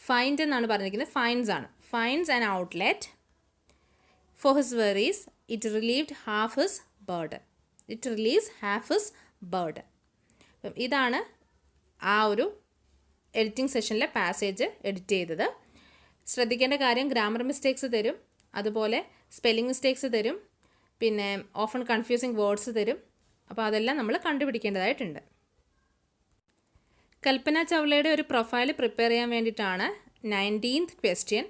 find എന്നാണ് പറഞ്ഞിരിക്കുന്നത്, finds ആണ്. Finds an outlet for his worries, it relieved half his burden. It relieves half his burden. ഇതാണ് ആ ഒരു editing സെഷനിലെ passage edit ചെയ്തത്. ശ്രദ്ധിക്കേണ്ട കാര്യം, grammar mistakes തരും, അതുപോലെ സ്പെല്ലിംഗ് മിസ്റ്റേക്സ് തരും, പിന്നെ ഓഫൺ കൺഫ്യൂസിങ് വേർഡ്സ് തരും. അപ്പോൾ അതെല്ലാം നമ്മൾ കണ്ടുപിടിക്കേണ്ടതായിട്ടുണ്ട്. കൽപ്പന ചൗളയുടെ ഒരു പ്രൊഫൈൽ പ്രിപ്പയർ ചെയ്യാൻ വേണ്ടിയിട്ടാണ് 19th question.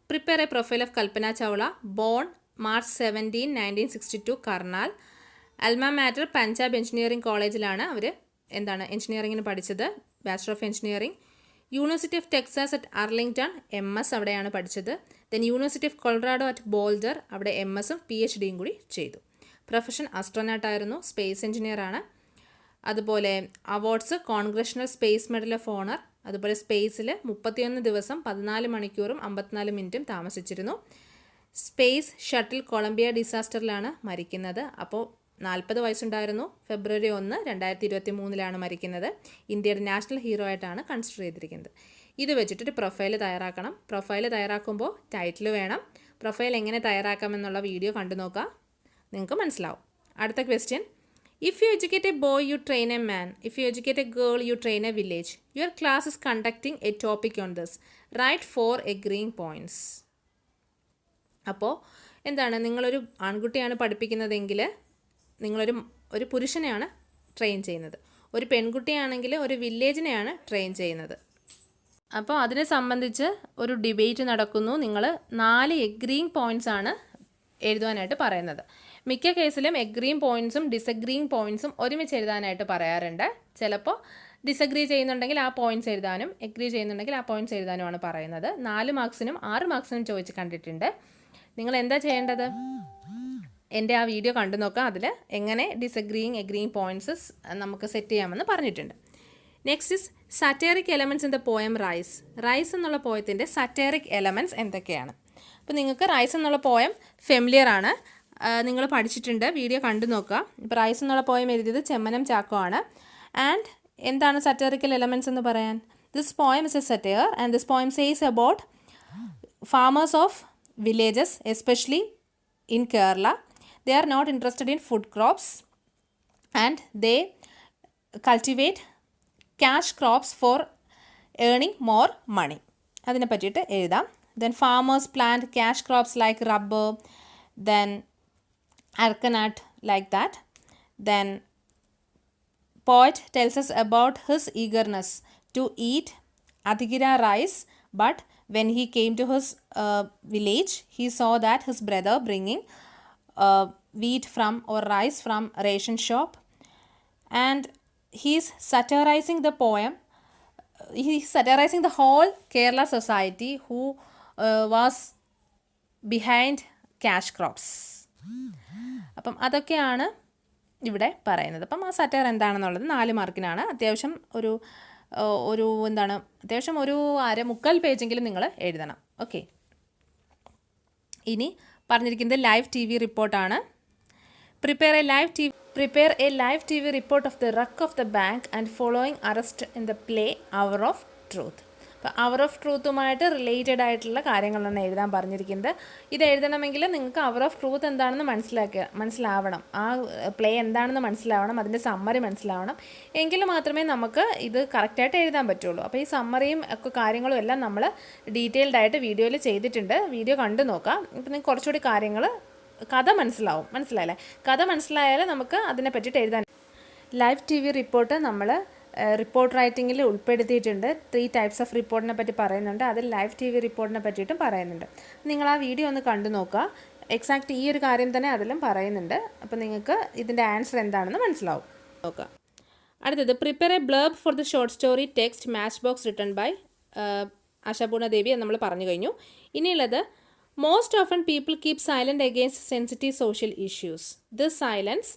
Prepare a profile of Kalpana Chawla, born March 17, 1962, Karnal. Alma Mater Punjab engineering കോളേജിലാണ് അവർ എഞ്ചിനീയറിംഗിന് പഠിച്ചത്, bachelor of engineering. University of Texas at Arlington MS അവിടെയാണ് പഠിച്ചത്. Then university of Colorado at Boulder, അവിടെ MSഉം PhDയും കൂടി ചെയ്തു. പ്രൊഫഷൻ ആസ്ട്രോനോട്ട് ആയിരുന്നു, സ്പേസ് എഞ്ചിനീയർ ആണ്. അതുപോലെ awards, congressional space medal of honour, അതുപോലെ സ്പേസിൽ 31 ദിവസം 14 മണിക്കൂറും 54 മിനിറ്റും താമസിച്ചിരുന്നു. സ്പേസ് ഷട്ടിൽ കൊളംബിയ ഡിസാസ്റ്ററിലാണ് മരിക്കുന്നത്. അപ്പോൾ 40 വയസ്സുണ്ടായിരുന്നു. February 1, 2023 മരിക്കുന്നത്. ഇന്ത്യയുടെ നാഷണൽ ഹീറോ ആയിട്ടാണ് കൺസിഡർ ചെയ്തിരിക്കുന്നത്. ഇത് വെച്ചിട്ടൊരു പ്രൊഫൈൽ തയ്യാറാക്കണം. പ്രൊഫൈൽ തയ്യാറാക്കുമ്പോൾ ടൈറ്റിൽ വേണം. പ്രൊഫൈൽ എങ്ങനെ തയ്യാറാക്കാമെന്നുള്ള വീഡിയോ കണ്ടു നോക്കുക, നിങ്ങൾക്ക് മനസ്സിലാവും. അടുത്ത question. If you educate a boy, you train a man. If you educate a girl, you train a village. Your class is conducting a topic on this. Write 4 agreeing points. അപ്പോൾ എന്താണ്, നിങ്ങളൊരു ആൺകുട്ടിയാണ് പഠിപ്പിക്കുന്നതെങ്കിൽ നിങ്ങളൊരു പുരുഷനെയാണ് ട്രെയിൻ ചെയ്യുന്നത്. ഒരു പെൺകുട്ടിയാണെങ്കിൽ ഒരു വില്ലേജിനെയാണ് train ചെയ്യുന്നത്. അപ്പോൾ അതിനെ സംബന്ധിച്ച് ഒരു ഡിബേറ്റ് നടക്കുന്നു. നിങ്ങൾ 4 agreeing points ആണ് എഴുതുവാനായിട്ട് പറയുന്നത്. മിക്ക കേസിലും എഗ്രീയും പോയിൻറ്സും ഡിസഗ്രീയിങ് പോയിൻറ്സും ഒരുമിച്ച് എഴുതാനായിട്ട് പറയാറുണ്ട്. ചിലപ്പോൾ ഡിസഗ്രി ചെയ്യുന്നുണ്ടെങ്കിൽ ആ പോയിൻറ്റ്സ് എഴുതാനും എഗ്രി ചെയ്യുന്നുണ്ടെങ്കിൽ ആ പോയിൻറ്റ്സ് എഴുതാനുമാണ് പറയുന്നത്. 4 മാർക്സിനും 6 മാർക്സിനും ചോദിച്ച് കണ്ടിട്ടുണ്ട്. നിങ്ങൾ എന്താ ചെയ്യേണ്ടത്? എൻ്റെ ആ വീഡിയോ കണ്ടു നോക്കാം. അതിൽ എങ്ങനെ ഡിസഗ്രീയിങ് എഗ്രീയിങ് പോയിൻറ്റ്സ് നമുക്ക് സെറ്റ് ചെയ്യാമെന്ന് പറഞ്ഞിട്ടുണ്ട്. Next is satiric elements in the poem rise. Rise എന്നുള്ള പോയത്തിൻ്റെ സറ്റേറിക് എലമെൻറ്റ്സ് എന്തൊക്കെയാണ്? അപ്പോൾ നിങ്ങൾക്ക് റൈസ് എന്നുള്ള പോയം ഫെമിലിയർ ആണ്, നിങ്ങൾ പഠിച്ചിട്ടുണ്ട്, വീഡിയോ കണ്ടു നോക്കുക. ഇപ്പോൾ റൈസ് എന്നുള്ള പോയം എഴുതിയത് ചെമ്മനം ചാക്കോ ആണ്. ആൻഡ് എന്താണ് സറ്ററിക്കൽ എലമെൻറ്റ്സ് എന്ന് പറയാൻ? This poem is a satire and this poem says about farmers of villages especially in Kerala. They are not interested in food crops and they cultivate cash crops for earning more money. അതിനെ പറ്റിയിട്ട് എഴുതാം. Then farmers plant cash crops like rubber, then coconut, like that. Then poet tells us about his eagerness to eat Adhigira rice, but when he came to his village, he saw that his brother bringing wheat from or rice from ration shop, and he's satirizing the poem. He's satirizing the whole Kerala society who was behind cash crops. അപ്പം അതൊക്കെയാണ് ഇവിടെ പറയുന്നത്. അപ്പം ആ satire എന്താണെന്നുള്ളത് 4 മാർക്കിനാണ്. അത്യാവശ്യം ഒരു അത്യാവശ്യം ഒരു 1/4 പേജെങ്കിലും നിങ്ങൾ എഴുതണം. ഓക്കെ, ഇനി പറഞ്ഞിരിക്കുന്നത് ലൈവ് TV റിപ്പോർട്ടാണ്. Prepare a live TV report of the wreck of the bank and following arrest in the play Hour of Truth. അപ്പോൾ അവർ ഓഫ് ട്രൂത്തുമായിട്ട് റിലേറ്റഡ് ആയിട്ടുള്ള കാര്യങ്ങളാണ് എഴുതാൻ പറഞ്ഞിരിക്കുന്നത്. ഇത് എഴുതണമെങ്കിൽ നിങ്ങൾക്ക് അവർ ഓഫ് ട്രൂത്ത് എന്താണെന്ന് മനസ്സിലാവണം, ആ പ്ലേ എന്താണെന്ന് മനസ്സിലാവണം, അതിൻ്റെ സമ്മറി മനസ്സിലാവണം. എങ്കിൽ മാത്രമേ നമുക്ക് ഇത് കറക്റ്റായിട്ട് എഴുതാൻ പറ്റുള്ളൂ. അപ്പോൾ ഈ സമ്മറിയും ഒക്കെ കാര്യങ്ങളും എല്ലാം നമ്മൾ ഡീറ്റെയിൽഡ് ആയിട്ട് വീഡിയോയിൽ ചെയ്തിട്ടുണ്ട്. വീഡിയോ കണ്ടു നോക്കാം. ഇപ്പോൾ നിങ്ങൾക്ക് കുറച്ചുകൂടി കാര്യങ്ങൾ കഥ മനസ്സിലായില്ലേ? കഥ മനസ്സിലായാൽ നമുക്ക് അതിനെ പറ്റിയിട്ട് എഴുതാൻ. ലൈവ് TV റിപ്പോർട്ട് നമ്മൾ റിപ്പോർട്ട് റൈറ്റിങ്ങിൽ ഉൾപ്പെടുത്തിയിട്ടുണ്ട്. 3 ടൈപ്സ് ഓഫ് റിപ്പോർട്ടിനെ പറ്റി പറയുന്നുണ്ട്. അതിൽ ലൈവ് TV റിപ്പോർട്ടിനെ പറ്റിയിട്ടും പറയുന്നുണ്ട്. നിങ്ങൾ ആ വീഡിയോ ഒന്ന് കണ്ടു നോക്കുക. എക്സാക്റ്റ് ഈ ഒരു കാര്യം തന്നെ അതിലും പറയുന്നുണ്ട്. അപ്പോൾ നിങ്ങൾക്ക് ഇതിൻ്റെ ആൻസർ എന്താണെന്ന് മനസ്സിലാവും. നോക്കുക. അടുത്തത് prepare a blurb for the short story text match box written by Ashapurna Devi എന്ന് നമ്മൾ പറഞ്ഞു കഴിഞ്ഞു. ഇനിയുള്ളത് most often people keep silent against sensitive social issues. This silence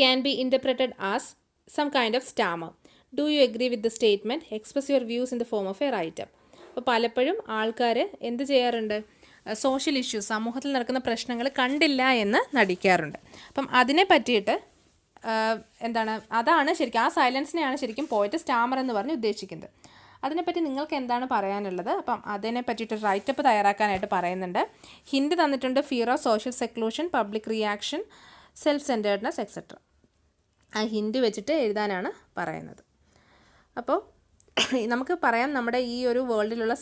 can be interpreted as some kind of stammer. Do you agree with the statement? Express your views in the form of a write up. അപ്പോൾ പലപ്പോഴും ആൾക്കാർ എന്ത് ചെയ്യാറുണ്ട്? Social issues, സമൂഹത്തിൽ നടക്കുന്ന പ്രശ്നങ്ങൾ കണ്ടില്ല എന്ന് നടിക്കാറുണ്ട്. അപ്പം അതിനെ പറ്റിയിട്ട് അതാണ് ശരിക്കും, ആ സൈലൻസിനെയാണ് ശരിക്കും പോയിട്ട് സ്റ്റാമർ എന്ന് പറഞ്ഞ് ഉദ്ദേശിക്കുന്നത്. അതിനെപ്പറ്റി നിങ്ങൾക്ക് എന്താണ് പറയാനുള്ളത്? അപ്പം അതിനെ പറ്റിയിട്ട് റൈറ്റപ്പ് തയ്യാറാക്കാനായിട്ട് പറയുന്നുണ്ട്. ഹിൻഡ് തന്നിട്ടുണ്ട്: fear of social seclusion, public reaction, self centredness etcetera. ആ ഹിൻഡ് വെച്ചിട്ട് എഴുതാനാണ് പറയുന്നത്. അപ്പോൾ നമുക്ക് പറയാം, നമ്മുടെ ഈ ഒരു വേൾഡിലുള്ള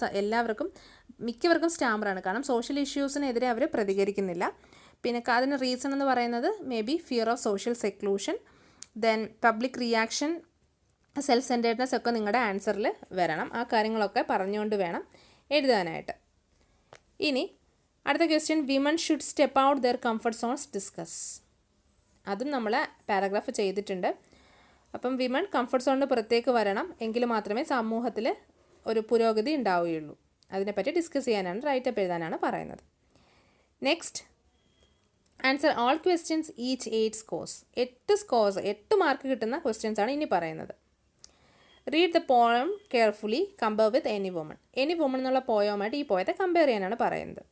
മിക്കവർക്കും സ്റ്റാമറാണ്. കാരണം സോഷ്യൽ ഇഷ്യൂസിനെതിരെ അവർ പ്രതികരിക്കുന്നില്ല. പിന്നെ അതിന് റീസൺ എന്ന് പറയുന്നത് may be fear of social seclusion, then public reaction, self centredness ഒക്കെ നിങ്ങളുടെ ആൻസറിൽ വരണം. ആ കാര്യങ്ങളൊക്കെ പറഞ്ഞുകൊണ്ട് വേണം എഴുതാനായിട്ട്. ഇനി അടുത്ത question: women should step out their comfort zones, discuss. അതും നമ്മൾ പാരഗ്രാഫ് ചെയ്തിട്ടുണ്ട്. അപ്പം വിമൺ കംഫർട്ട് സോണിന് പുറത്തേക്ക് വരണം, എങ്കിൽ മാത്രമേ സമൂഹത്തിൽ ഒരു പുരോഗതി ഉണ്ടാവുകയുള്ളൂ. അതിനെപ്പറ്റി ഡിസ്കസ് ചെയ്യാനാണ്, റൈറ്റപ്പ് എഴുതാനാണ് പറയുന്നത്. Next, answer all questions each 8 scores. 8 mark കിട്ടുന്ന ക്വസ്റ്റ്യൻസ് ആണ് ഇനി പറയുന്നത്. Read the poem carefully, compare with any woman. Any woman എന്നുള്ള പോയവുമായിട്ട് ഈ പോയത്തെ കമ്പയർ ചെയ്യാനാണ് പറയുന്നത്.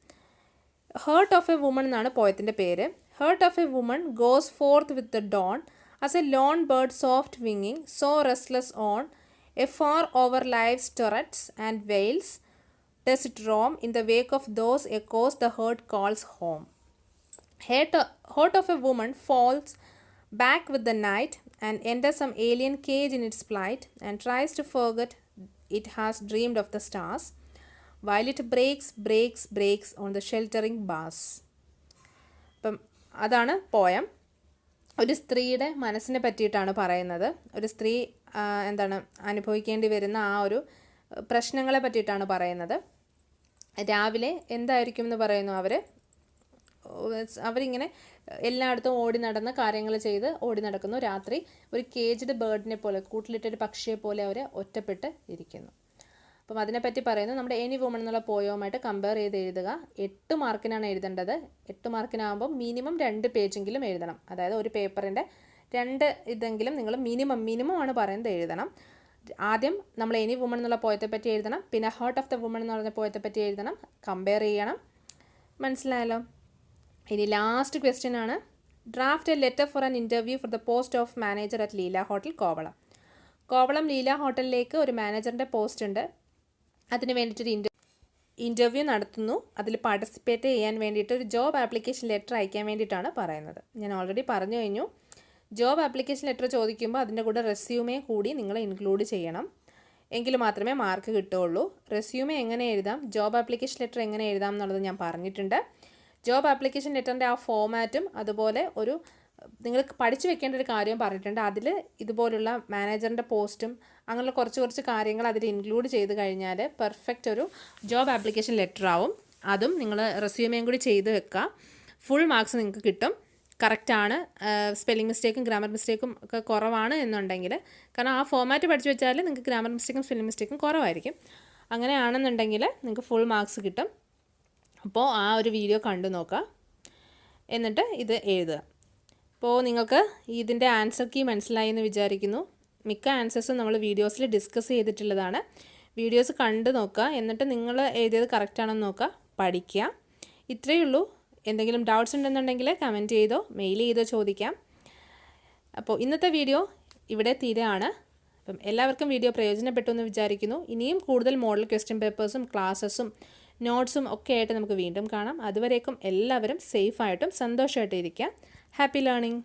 ഹേർട്ട് ഓഫ് എ വുമൺ എന്നാണ് പോയത്തിൻ്റെ പേര്. Heart of a woman goes forth with the dawn as a lone bird soft വിങ്ങിങ്, so restless on a far over life's turrets and veils does it roam, in the wake of those echoes the heart calls home. Heart of a woman falls back with the night and enters some alien cage in its flight and tries to forget it has dreamed of the stars, while it breaks on the sheltering bars. അപ്പം അതാണ് poem. ഒരു സ്ത്രീയുടെ മനസ്സിനെ പറ്റിയിട്ടാണ് പറയുന്നത്. ഒരു സ്ത്രീ അനുഭവിക്കേണ്ടി വരുന്ന ആ ഒരു പ്രശ്നങ്ങളെ പറ്റിയിട്ടാണ് പറയുന്നത്. രാവിലെ എന്തായിരിക്കും എന്ന് പറയുന്നു, അവരിങ്ങനെ എല്ലായിടത്തും ഓടി നടന്ന് കാര്യങ്ങൾ ചെയ്ത് ഓടി നടക്കുന്നു. രാത്രി ഒരു കേജ്ഡ് ബേർഡിനെ പോലെ, കൂട്ടിലിട്ടൊരു പക്ഷിയെ പോലെ അവർ ഒറ്റപ്പെട്ട് ഇരിക്കുന്നു. അപ്പം അതിനെപ്പറ്റി പറയുന്നത് നമ്മുടെ എനി വുമൺ എന്നുള്ള പോയവുമായിട്ട് കമ്പയർ ചെയ്ത് എഴുതുക. 8 മാർക്കിനാണ് എഴുതേണ്ടത്. 8 മാർക്കിനാകുമ്പോൾ മിനിമം 2 പേജെങ്കിലും എഴുതണം. അതായത് ഒരു പേപ്പറിൻ്റെ 2 ഇതെങ്കിലും നിങ്ങൾ മിനിമം ആണ് പറയുന്നത് എഴുതണം. ആദ്യം നമ്മൾ എനി വുമൺ എന്നുള്ള പോയത്തെ പറ്റി എഴുതണം, പിന്നെ ഹാർട്ട് ഓഫ് ദ വുമൺ എന്ന് പറഞ്ഞ പോയത്തെ പറ്റി എഴുതണം, കമ്പയർ ചെയ്യണം. മനസ്സിലായല്ലോ? ഇനി ലാസ്റ്റ് ക്വസ്റ്റ്യൻ ആണ്: draft A letter for an interview for the post of manager at Leela hotel, Kovalam. Kovalam Leela ഹോട്ടലിലേക്ക് ഒരു മാനേജറിൻ്റെ പോസ്റ്റ് ഉണ്ട്. അതിന് വേണ്ടിയിട്ടൊരു ഇൻ്റർവ്യൂ നടത്തുന്നു. അതിൽ പാർട്ടിസിപ്പേറ്റ് ചെയ്യാൻ വേണ്ടിയിട്ട് ഒരു ജോബ് ആപ്ലിക്കേഷൻ ലെറ്റർ അയക്കാൻ വേണ്ടിയിട്ടാണ് പറയുന്നത്. ഞാൻ ഓൾറെഡി പറഞ്ഞു കഴിഞ്ഞു. ജോബ് ആപ്ലിക്കേഷൻ ലെറ്റർ ചോദിക്കുമ്പോൾ അതിൻ്റെ കൂടെ റെസ്യൂമേ കൂടി നിങ്ങൾ ഇൻക്ലൂഡ് ചെയ്യണം, എങ്കിൽ മാത്രമേ മാർക്ക് കിട്ടുകയുള്ളൂ. റെസ്യൂമേ എങ്ങനെ എഴുതാം, ജോബ് ആപ്ലിക്കേഷൻ ലെറ്റർ എങ്ങനെ എഴുതാം എന്നുള്ളത് ഞാൻ പറഞ്ഞിട്ടുണ്ട്. ജോബ് ആപ്ലിക്കേഷൻ ലെറ്ററിൻ്റെ ആ ഫോമാറ്റും അതുപോലെ നിങ്ങൾ പഠിച്ചു വെക്കേണ്ട ഒരു കാര്യം പറഞ്ഞിട്ടുണ്ട്. അതിൽ ഇതുപോലുള്ള മാനേജറിൻ്റെ പോസ്റ്റും അങ്ങനെയുള്ള കുറച്ച് കാര്യങ്ങൾ അതിൽ ഇൻക്ലൂഡ് ചെയ്ത് കഴിഞ്ഞാൽ പെർഫെക്റ്റ് ഒരു ജോബ് ആപ്ലിക്കേഷൻ ലെറ്റർ ആവും. അതും നിങ്ങൾ റെസ്യൂമേയും കൂടി ചെയ്ത് വെക്കുക. ഫുൾ മാർക്സ് നിങ്ങൾക്ക് കിട്ടും. കറക്റ്റാണ്, സ്പെല്ലിംഗ് മിസ്റ്റേക്കും ഗ്രാമർ മിസ്റ്റേക്കും ഒക്കെ കുറവാണ് എന്നുണ്ടെങ്കിൽ, കാരണം ആ ഫോമാറ്റ് പഠിച്ചു വെച്ചാൽ നിങ്ങൾക്ക് ഗ്രാമർ മിസ്റ്റേക്കും സ്പെല്ലിംഗ് മിസ്റ്റേക്കും കുറവായിരിക്കും. അങ്ങനെയാണെന്നുണ്ടെങ്കിൽ നിങ്ങൾക്ക് ഫുൾ മാർക്സ് കിട്ടും. അപ്പോൾ ആ ഒരു വീഡിയോ കണ്ടു നോക്കുക, എന്നിട്ട് ഇത് എഴുതുക. അപ്പോൾ നിങ്ങൾക്ക് ഇതിൻ്റെ ആൻസർ കീ മനസ്സിലായി എന്ന് വിചാരിക്കുന്നു. മിക്ക ആൻസേഴ്സും നമ്മൾ വീഡിയോസിൽ ഡിസ്കസ് ചെയ്തിട്ടുള്ളതാണ്. വീഡിയോസ് കണ്ടു നോക്കുക, എന്നിട്ട് നിങ്ങൾ എഴുതിയത് കറക്റ്റാണെന്ന് നോക്കുക, പഠിക്കുക. ഇത്രയേ ഉള്ളൂ. എന്തെങ്കിലും ഡൗട്ട്സ് ഉണ്ടെന്നുണ്ടെങ്കിൽ കമൻറ്റ് ചെയ്തോ മെയിൽ ചെയ്തോ ചോദിക്കാം. അപ്പോൾ ഇന്നത്തെ വീഡിയോ ഇവിടെ തീരെയാണ്. അപ്പം എല്ലാവർക്കും വീഡിയോ പ്രയോജനപ്പെട്ടു എന്ന് വിചാരിക്കുന്നു. ഇനിയും കൂടുതൽ മോഡൽ ക്വസ്റ്റ്യൻ പേപ്പേഴ്സും ക്ലാസ്സസും നോട്ട്സും ഒക്കെ ആയിട്ട് നമുക്ക് വീണ്ടും കാണാം. അതുവരേക്കും എല്ലാവരും സേഫായിട്ടും സന്തോഷമായിട്ടും ഇരിക്കുക. Happy learning.